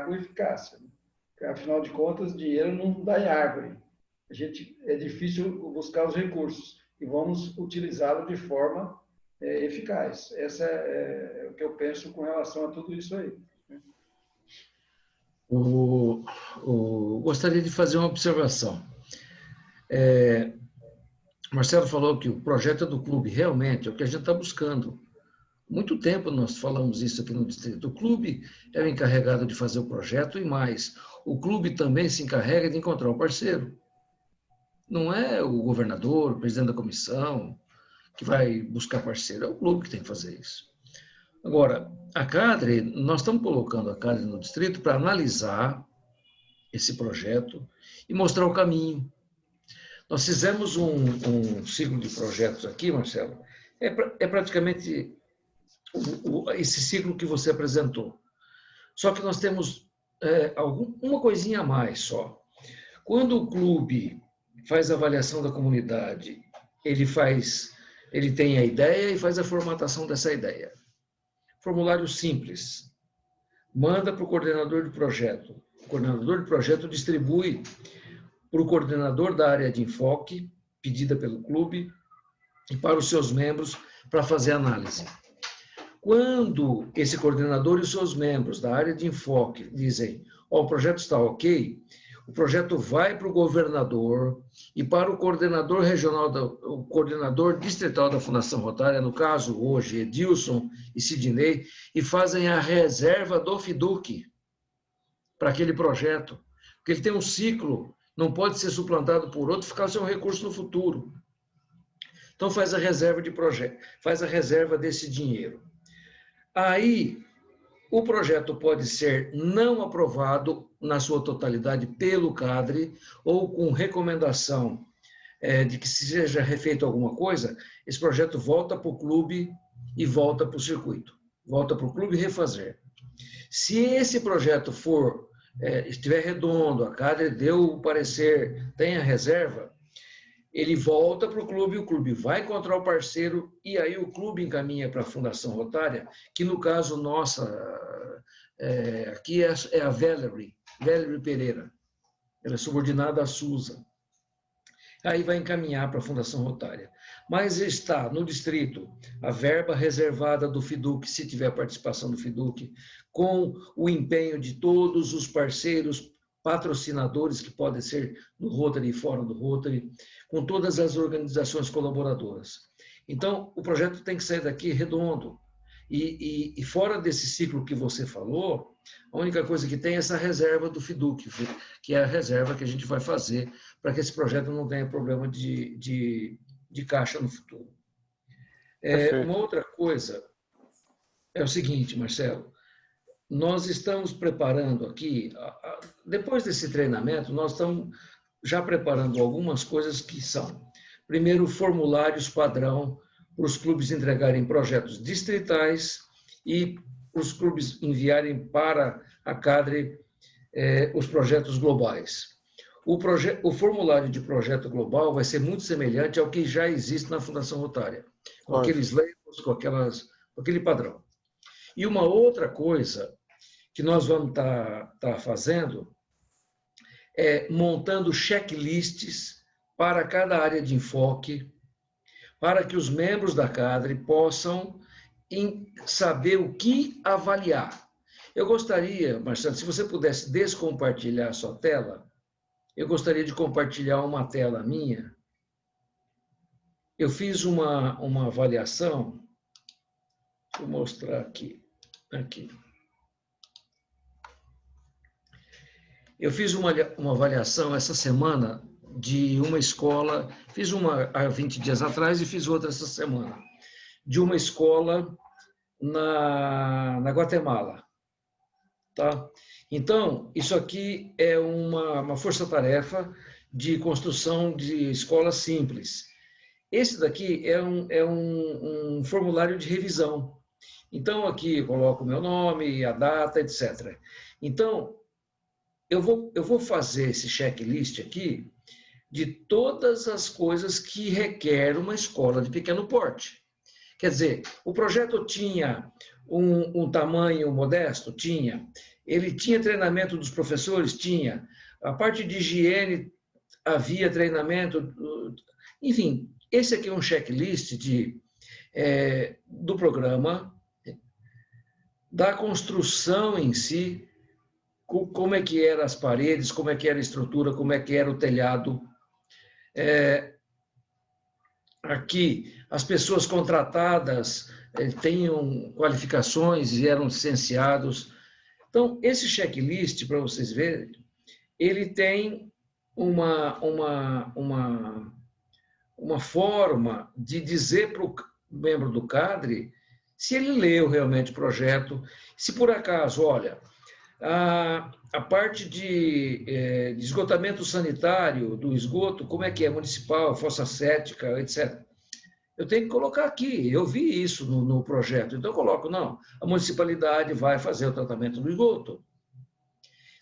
com eficácia. Né? Porque, afinal de contas, dinheiro não dá em árvore. É difícil buscar os recursos e vamos utilizá-lo de forma eficaz. Essa é o que eu penso com relação a tudo isso aí. Gostaria de fazer uma observação. Marcelo falou que o projeto é do clube, realmente, é o que a gente está buscando. Muito tempo nós falamos isso aqui no distrito. O clube é o encarregado de fazer o projeto e mais. O clube também se encarrega de encontrar um parceiro. Não é o governador, o presidente da comissão, que vai buscar parceiro. É o clube que tem que fazer isso. Agora, a CADRE, nós estamos colocando a CADRE no distrito para analisar esse projeto e mostrar o caminho. Nós fizemos um ciclo de projetos aqui, Marcelo, é praticamente esse ciclo que você apresentou. Só que nós temos uma coisinha a mais só. Quando o clube faz a avaliação da comunidade, ele tem a ideia e faz a formatação dessa ideia. Formulário simples. Manda para o coordenador de projeto. O coordenador de projeto distribui para o coordenador da área de enfoque, pedida pelo clube, e para os seus membros para fazer análise. Quando esse coordenador e os seus membros da área de enfoque dizem, o projeto está ok, o projeto vai para o governador e para o coordenador regional, o coordenador distrital da Fundação Rotária, no caso hoje Edilson e Sidney, e fazem a reserva do FIDUC para aquele projeto. Porque ele tem um ciclo, não pode ser suplantado por outro, ficar sem um recurso no futuro. Então faz a reserva de projeto, faz a reserva desse dinheiro. Aí o projeto pode ser não aprovado na sua totalidade pelo CADRE ou com recomendação de que seja refeito alguma coisa, esse projeto volta para o clube e volta para o circuito. Volta para o clube refazer. Se esse projeto estiver redondo, a CADRE deu o parecer, tem a reserva, ele volta para o clube vai encontrar o parceiro e aí o clube encaminha para a Fundação Rotária, que no caso nossa, aqui é a Valerie Pereira. Ela é subordinada à Susa. Aí vai encaminhar para a Fundação Rotária. Mas está no distrito a verba reservada do FIDUC, se tiver participação do FIDUC, com o empenho de todos os parceiros, patrocinadores que podem ser no Rotary e fora do Rotary, com todas as organizações colaboradoras. Então, o projeto tem que sair daqui redondo. E fora desse ciclo que você falou, a única coisa que tem é essa reserva do FIDUC, que é a reserva que a gente vai fazer para que esse projeto não tenha problema de caixa no futuro. Uma outra coisa é o seguinte, Marcelo, nós estamos preparando aqui, depois desse treinamento, nós estamos já preparando algumas coisas que são, primeiro, formulários padrão para os clubes entregarem projetos distritais e os clubes enviarem para a CADRE os projetos globais. O formulário de projeto global vai ser muito semelhante ao que já existe na Fundação Rotária, com aqueles labels, com aquele padrão. E uma outra coisa que nós vamos estar fazendo é montando checklists para cada área de enfoque, para que os membros da CADRE possam saber o que avaliar. Eu gostaria, Marcelo, se você pudesse descompartilhar a sua tela, eu gostaria de compartilhar uma tela minha. Eu fiz uma avaliação, deixa eu mostrar aqui. Eu fiz uma avaliação essa semana de uma escola, fiz uma há 20 dias atrás e fiz outra essa semana, de uma escola na Guatemala. Tá? Então, isso aqui é uma força-tarefa de construção de escolas simples. Esse daqui é um formulário de revisão. Então, aqui eu coloco o meu nome, a data, etc. Então, eu vou fazer esse checklist aqui de todas as coisas que requer uma escola de pequeno porte. Quer dizer, o projeto tinha um tamanho modesto? Tinha. Ele tinha treinamento dos professores? Tinha. A parte de higiene, havia treinamento? Enfim, esse aqui é um checklist do programa, da construção em si, como é que eram as paredes, como é que era a estrutura, como é que era o telhado. Aqui, as pessoas contratadas tenham qualificações e eram licenciados. Então, esse checklist, para vocês verem, ele tem uma forma de dizer para o membro do CADRE se ele leu realmente o projeto, se por acaso, olha, a parte de esgotamento sanitário do esgoto, como é que é municipal, fossa séptica, etc. Eu tenho que colocar aqui, eu vi isso no projeto, então eu coloco, não, a municipalidade vai fazer o tratamento do esgoto.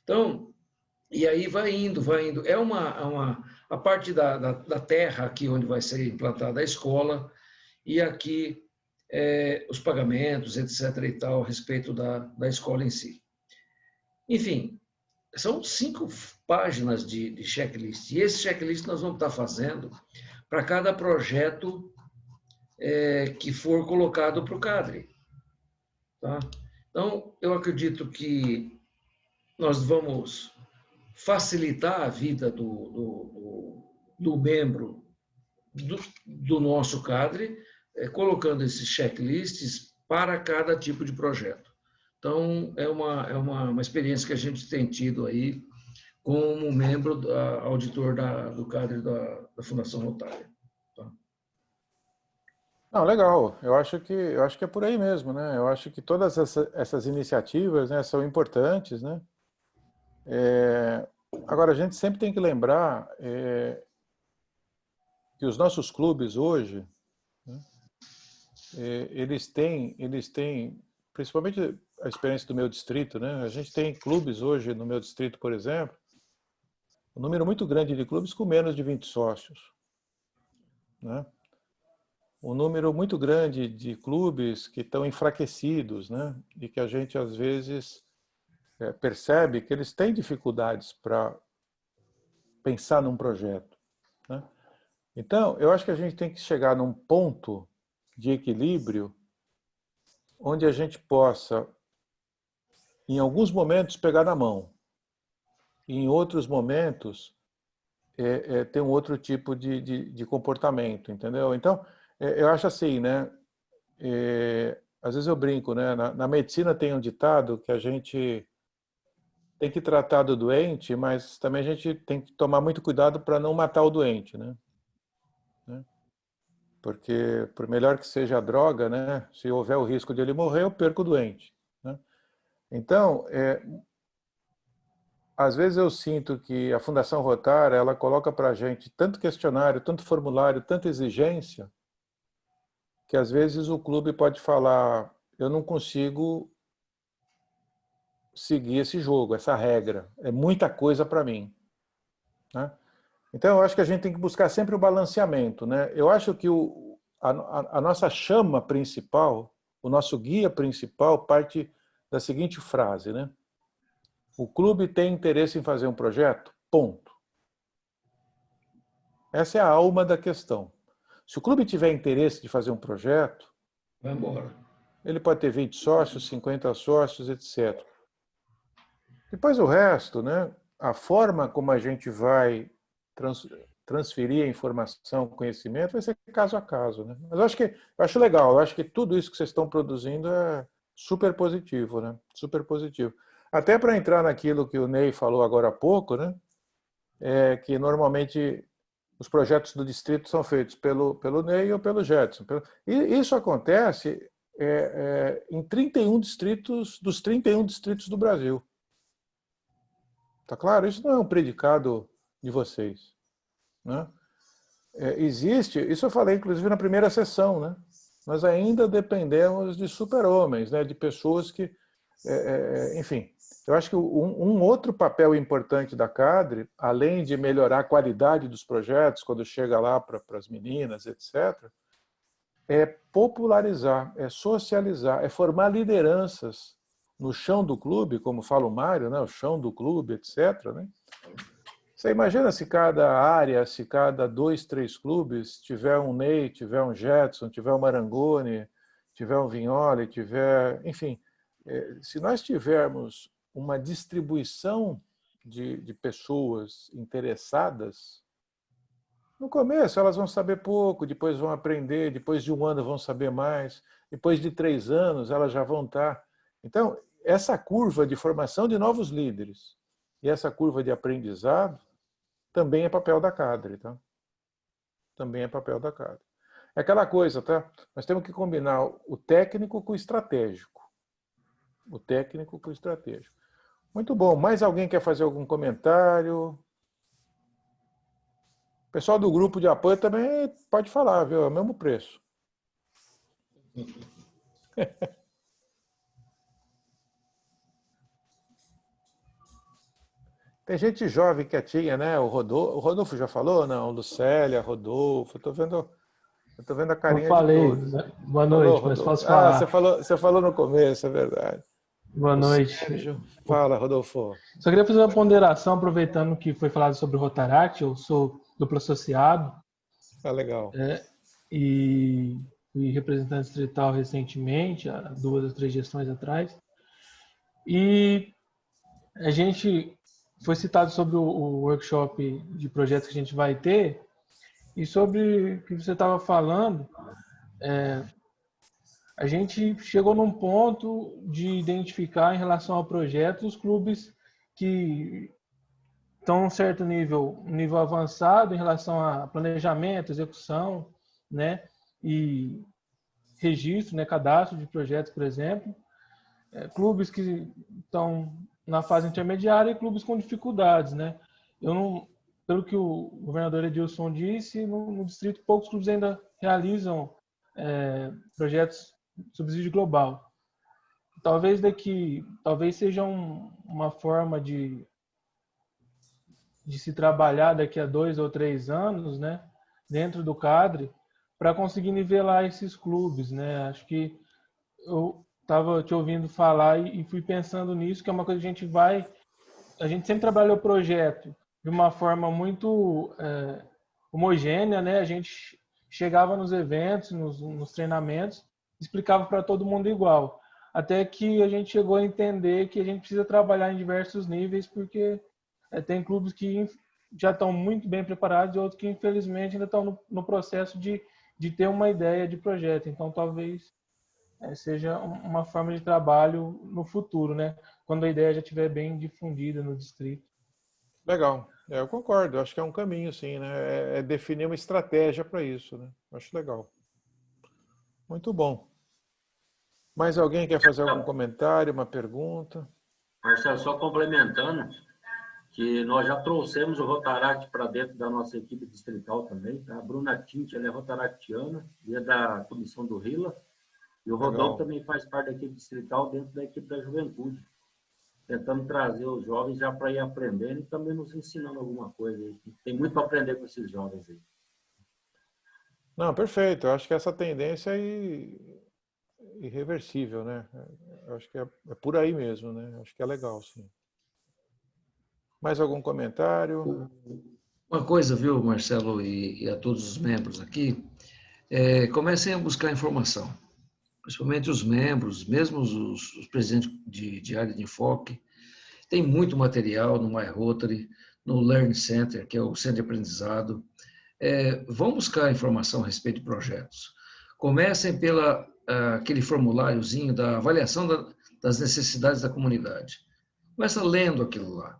Então, e aí vai indo. É a parte da terra aqui onde vai ser implantada a escola, e aqui os pagamentos, etc. e tal, a respeito da escola em si. Enfim, são 5 páginas de checklist. E esse checklist nós vamos estar fazendo para cada projeto que for colocado para o CADRE. Tá? Então, eu acredito que nós vamos facilitar a vida do membro do nosso CADRE, colocando esses checklists para cada tipo de projeto. Então, é uma experiência que a gente tem tido aí como membro, auditor do CADRE da Fundação Rotária. Tá? Não, legal. Eu acho que é por aí mesmo, né? Eu acho que todas essas iniciativas, né, são importantes, né? Agora, a gente sempre tem que lembrar que os nossos clubes hoje, né, eles têm, principalmente a experiência do meu distrito, né? A gente tem clubes hoje no meu distrito, por exemplo, um número muito grande de clubes com menos de 20 sócios, né? Um número muito grande de clubes que estão enfraquecidos, né? E que a gente, às vezes, percebe que eles têm dificuldades para pensar num projeto, né? Então, eu acho que a gente tem que chegar num ponto de equilíbrio onde a gente possa, em alguns momentos, pegar na mão, e em outros momentos, ter um outro tipo de comportamento, entendeu? Então, eu acho assim, né? Às vezes eu brinco, né? Na medicina tem um ditado que a gente tem que tratar do doente, mas também a gente tem que tomar muito cuidado para não matar o doente, né? Porque, por melhor que seja a droga, né? Se houver o risco de ele morrer, eu perco o doente, né? Então, às vezes eu sinto que a Fundação Rotária, ela coloca para a gente tanto questionário, tanto formulário, tanta exigência, que às vezes o clube pode falar, eu não consigo seguir esse jogo, essa regra. É muita coisa para mim, né? Então, eu acho que a gente tem que buscar sempre o balanceamento, né? Eu acho que a nossa chama principal, o nosso guia principal, parte da seguinte frase, né? O clube tem interesse em fazer um projeto? Ponto. Essa é a alma da questão. Se o clube tiver interesse de fazer um projeto, vai embora. Ele pode ter 20 sócios, 50 sócios, etc. Depois o resto, né? A forma como a gente vai transferir a informação, o conhecimento, vai ser caso a caso, né? Mas eu acho legal, eu acho que tudo isso que vocês estão produzindo é super positivo, né? Super positivo. Até para entrar naquilo que o Ney falou agora há pouco, né? Que normalmente os projetos do distrito são feitos pelo Ney ou pelo Jetson. E isso acontece em 31 distritos, dos 31 distritos do Brasil. Tá claro? Isso não é um predicado de vocês, né? Existe, isso eu falei inclusive na primeira sessão, né? Nós ainda dependemos de super-homens, né? De pessoas que, enfim, eu acho que um outro papel importante da CADRE, além de melhorar a qualidade dos projetos, quando chega lá para as meninas, etc., é popularizar, é socializar, é formar lideranças no chão do clube, como fala o Mário, né? O chão do clube, etc., né? Você imagina se cada área, se cada 2, 3 clubes tiver um Ney, tiver um Jetson, tiver um Marangoni, tiver um Vignoli, tiver... Enfim, se nós tivermos uma distribuição de pessoas interessadas, no começo elas vão saber pouco, depois vão aprender, depois de 1 ano vão saber mais, depois de 3 anos elas já vão estar... Então, essa curva de formação de novos líderes e essa curva de aprendizado também é papel da CADRE, tá? Também é papel da CADRE. É aquela coisa, tá? Nós temos que combinar o técnico com o estratégico. O técnico com o estratégico. Muito bom. Mais alguém quer fazer algum comentário? O pessoal do grupo de apoio também pode falar, viu? É o mesmo preço. Tem gente jovem quietinha, né? O Rodolfo já falou? Não, Lucélia, Rodolfo. Eu tô vendo a carinha Eu falei, de todos. boa noite, mas posso falar. Você falou no começo, é verdade. Boa noite. Sérgio. Fala, Rodolfo. Só queria fazer uma ponderação, aproveitando que foi falado sobre o Rotaract. Eu sou duplo associado. Ah, legal. E fui representante distrital recentemente, há 2 ou 3 gestões atrás. E a gente foi citado sobre o workshop de projetos que a gente vai ter, e sobre o que você estava falando, a gente chegou num ponto de identificar, em relação ao projeto, os clubes que estão em um certo nível, um nível avançado em relação a planejamento, execução, né, e registro, né, cadastro de projetos, por exemplo. Clubes que estão na fase intermediária e clubes com dificuldades, né? Eu pelo que o governador Edilson disse, no distrito poucos clubes ainda realizam projetos de subsídio global. Talvez seja uma forma de se trabalhar daqui a 2 ou 3 anos, né, dentro do CADRE, para conseguir nivelar esses clubes, né? Acho que eu estava te ouvindo falar e fui pensando nisso, que é uma coisa que a gente sempre trabalhou o projeto de uma forma muito homogênea, né? A gente chegava nos eventos, nos treinamentos, explicava para todo mundo igual. Até que a gente chegou a entender que a gente precisa trabalhar em diversos níveis, porque tem clubes que já estão muito bem preparados e outros que, infelizmente, ainda estão no processo de ter uma ideia de projeto. Então, talvez seja uma forma de trabalho no futuro, né? Quando a ideia já estiver bem difundida no distrito. Legal. Eu concordo. Acho que é um caminho, sim, né? É definir uma estratégia para isso, né? Acho legal. Muito bom. Mais alguém quer fazer algum comentário, uma pergunta? Marcelo, só complementando, que nós já trouxemos o Rotaract para dentro da nossa equipe distrital também. Tá? A Bruna Tinte, ela é rotaractiana, é da comissão do RILA, e o Rodolfo também faz parte da equipe distrital dentro da equipe da juventude, tentando trazer os jovens já para ir aprendendo e também nos ensinando alguma coisa. Tem muito para aprender com esses jovens aí. Não, perfeito. Eu acho que essa tendência é irreversível, né? Eu acho que é por aí mesmo, né? Acho que é legal, sim. Mais algum comentário? Uma coisa, viu, Marcelo, e a todos os membros aqui, comecem a buscar informação, principalmente os membros, mesmo os presidentes de área de enfoque. Tem muito material no MyRotary, no Learn Center, que é o centro de aprendizado. Vão buscar informação a respeito de projetos. Comecem aquele formuláriozinho da avaliação das necessidades da comunidade. Começa lendo aquilo lá.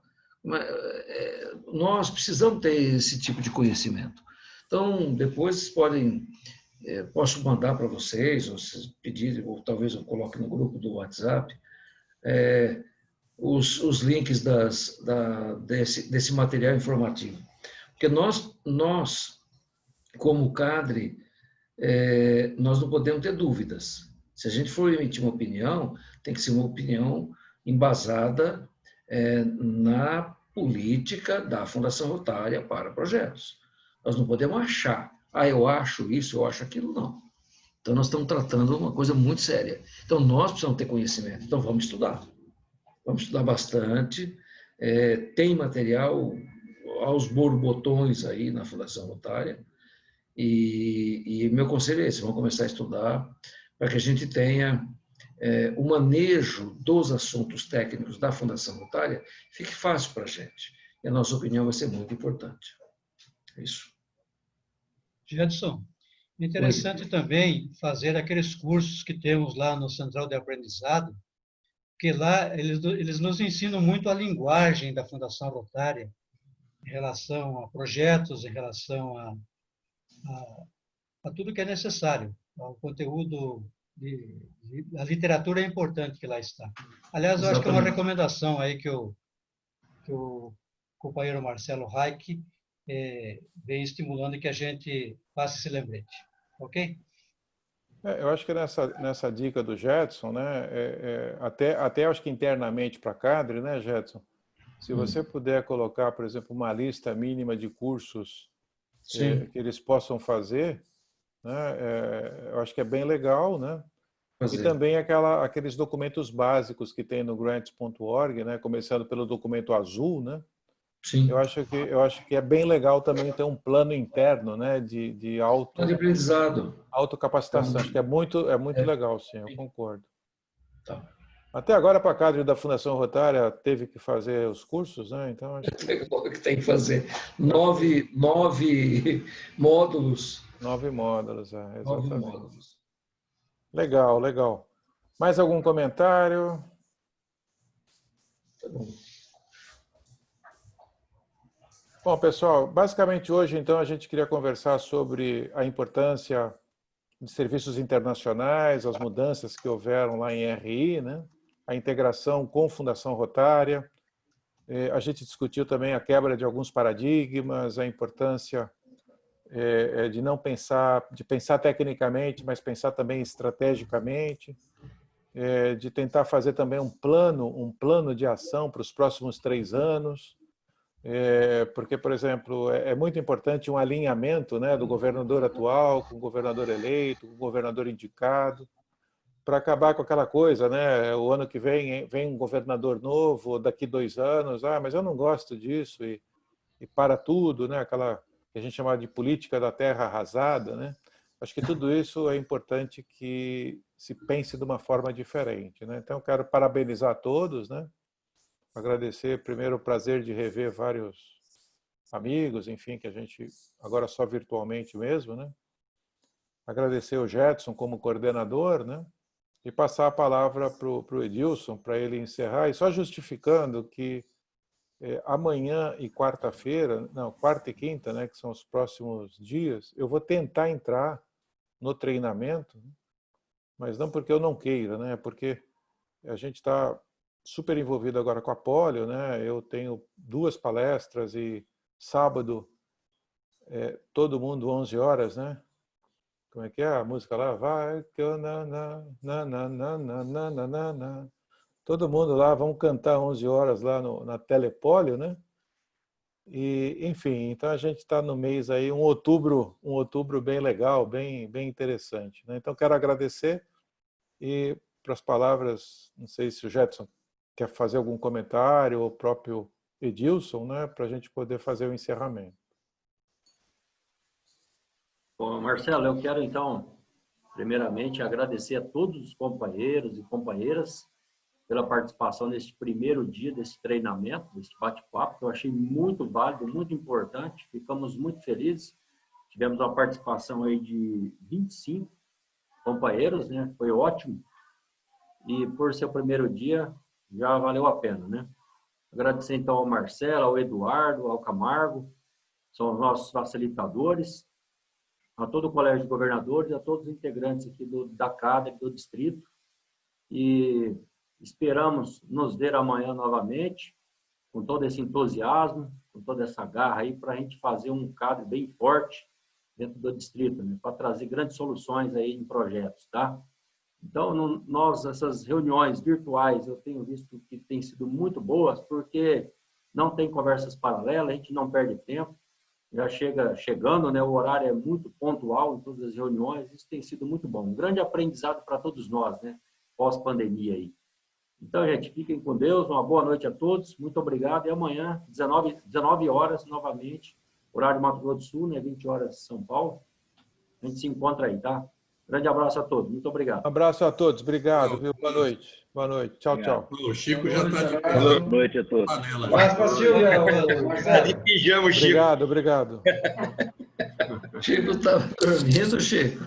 Nós precisamos ter esse tipo de conhecimento. Então, depois posso mandar para vocês, ou se pedirem, ou talvez eu coloque no grupo do WhatsApp, os links desse material informativo. Porque nós como CADRE, nós não podemos ter dúvidas. Se a gente for emitir uma opinião, tem que ser uma opinião embasada na política da Fundação Rotária para projetos. Nós não podemos achar, eu acho isso, eu acho aquilo, não. Então, nós estamos tratando uma coisa muito séria. Então, nós precisamos ter conhecimento. Então, vamos estudar. Vamos estudar bastante. Tem material aos borbotões aí na Fundação Rotária. E meu conselho é esse, vamos começar a estudar para que a gente tenha o manejo dos assuntos técnicos da Fundação Rotária fique fácil para a gente. E a nossa opinião vai ser muito importante. É isso. Gedson, interessante também fazer aqueles cursos que temos lá no Central de Aprendizado, porque lá eles nos ensinam muito a linguagem da Fundação Rotária em relação a projetos, em relação a tudo que é necessário, ao conteúdo a literatura é importante que lá está. Aliás, eu acho que é uma recomendação aí que o companheiro Marcelo Reich vem estimulando que a gente faça esse lembrete. Ok? Eu acho que nessa dica do Gedson, né, até acho que internamente para a CADRE, né, Gedson, se você puder colocar, por exemplo, uma lista mínima de cursos que eles possam fazer, né, eu acho que é bem legal, né? E também aqueles documentos básicos que tem no grants.org, né, começando pelo documento azul, né? Sim. Eu acho que é bem legal também ter um plano interno, né, de autocapacitação. Acho que é muito legal, sim, eu concordo. Tá. Até agora, para a CADRE da Fundação Rotária teve que fazer os cursos, né? Então acho que tem que fazer 9 módulos. 9 módulos, exatamente. 9 módulos. Legal, legal. Mais algum comentário? Tá bom. Bom, pessoal, basicamente hoje, então, a gente queria conversar sobre a importância de serviços internacionais, as mudanças que houveram lá em RI, né? A integração com Fundação Rotária. A gente discutiu também a quebra de alguns paradigmas, a importância de não pensar, de pensar tecnicamente, mas pensar também estrategicamente, de tentar fazer também um plano de ação para os próximos 3 anos, porque, por exemplo, é muito importante um alinhamento, né, do governador atual com o governador eleito, com o governador indicado, para acabar com aquela coisa, né? O ano que vem um governador novo, daqui 2 anos, mas eu não gosto disso, e para tudo, né? Aquela que a gente chama de política da terra arrasada, né? Acho que tudo isso é importante que se pense de uma forma diferente, né? Então, eu quero parabenizar a todos, né? Agradecer primeiro o prazer de rever vários amigos, enfim, que a gente agora só virtualmente mesmo, né? Agradecer o Jetson como coordenador, né? E passar a palavra para o Edilson, para ele encerrar, e só justificando que amanhã e quarta-feira, não, quarta e quinta, né, que são os próximos dias, eu vou tentar entrar no treinamento, mas não porque eu não queira, né, porque a gente está super envolvido agora com a polio, né, eu tenho 2 palestras e sábado, todo mundo 11 horas, né? Como é que é a música lá? Vai, todo mundo lá, vamos cantar 11 horas lá na Telepólio, né? E, enfim, então a gente está no mês aí, um outubro bem legal, bem interessante, né? Então quero agradecer e para as palavras, não sei se o Jetson quer fazer algum comentário, ou o próprio Edilson, né? Para a gente poder fazer o encerramento. Bom, Marcelo, eu quero, então, primeiramente, agradecer a todos os companheiros e companheiras pela participação neste primeiro dia desse treinamento, desse bate-papo, que eu achei muito válido, muito importante. Ficamos muito felizes. Tivemos uma participação aí de 25 companheiros, né? Foi ótimo. E por ser o primeiro dia, já valeu a pena, né? Agradecer, então, ao Marcelo, ao Eduardo, ao Camargo, são os nossos facilitadores, a todo o Colégio de Governadores, a todos os integrantes aqui da CADE, do distrito. E esperamos nos ver amanhã novamente, com todo esse entusiasmo, com toda essa garra aí, para a gente fazer um CADE bem forte dentro do distrito, né? Para trazer grandes soluções aí em projetos, tá? Então, essas reuniões virtuais, eu tenho visto que têm sido muito boas, porque não tem conversas paralelas, a gente não perde tempo, já chegando, né? O horário é muito pontual em todas as reuniões, isso tem sido muito bom. Um grande aprendizado para todos nós, né? Pós-pandemia aí. Então, gente, fiquem com Deus, uma boa noite a todos, muito obrigado, e amanhã, 19 horas, novamente, horário de Mato Grosso do Sul, né? 20 horas de São Paulo, a gente se encontra aí, tá? Grande abraço a todos, muito obrigado. Um abraço a todos, obrigado, viu? Boa noite. Boa noite. Tchau, tchau. O Chico já está de Boa noite a todos. Mas para Silvia, Está de pijama, Chico. Obrigado. Chico está dormindo, Chico?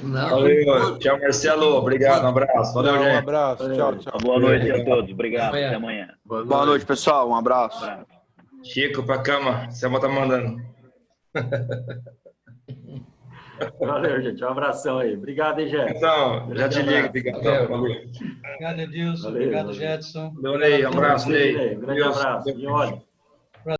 Não. Valeu, tchau, Marcelo. Obrigado, um abraço. Valeu, gente. Um abraço, tchau. Boa noite a todos, obrigado. Até amanhã. Boa noite, pessoal. Um abraço. Chico, pra cama. Selma tá mandando. Valeu, gente. Um abração aí. Obrigado, hein, Jetson. Então, já te ligo. Obrigado. Obrigado, Edilson. Obrigado, Jetson. Ney, um abraço, Ney. Grande abraço. E olha.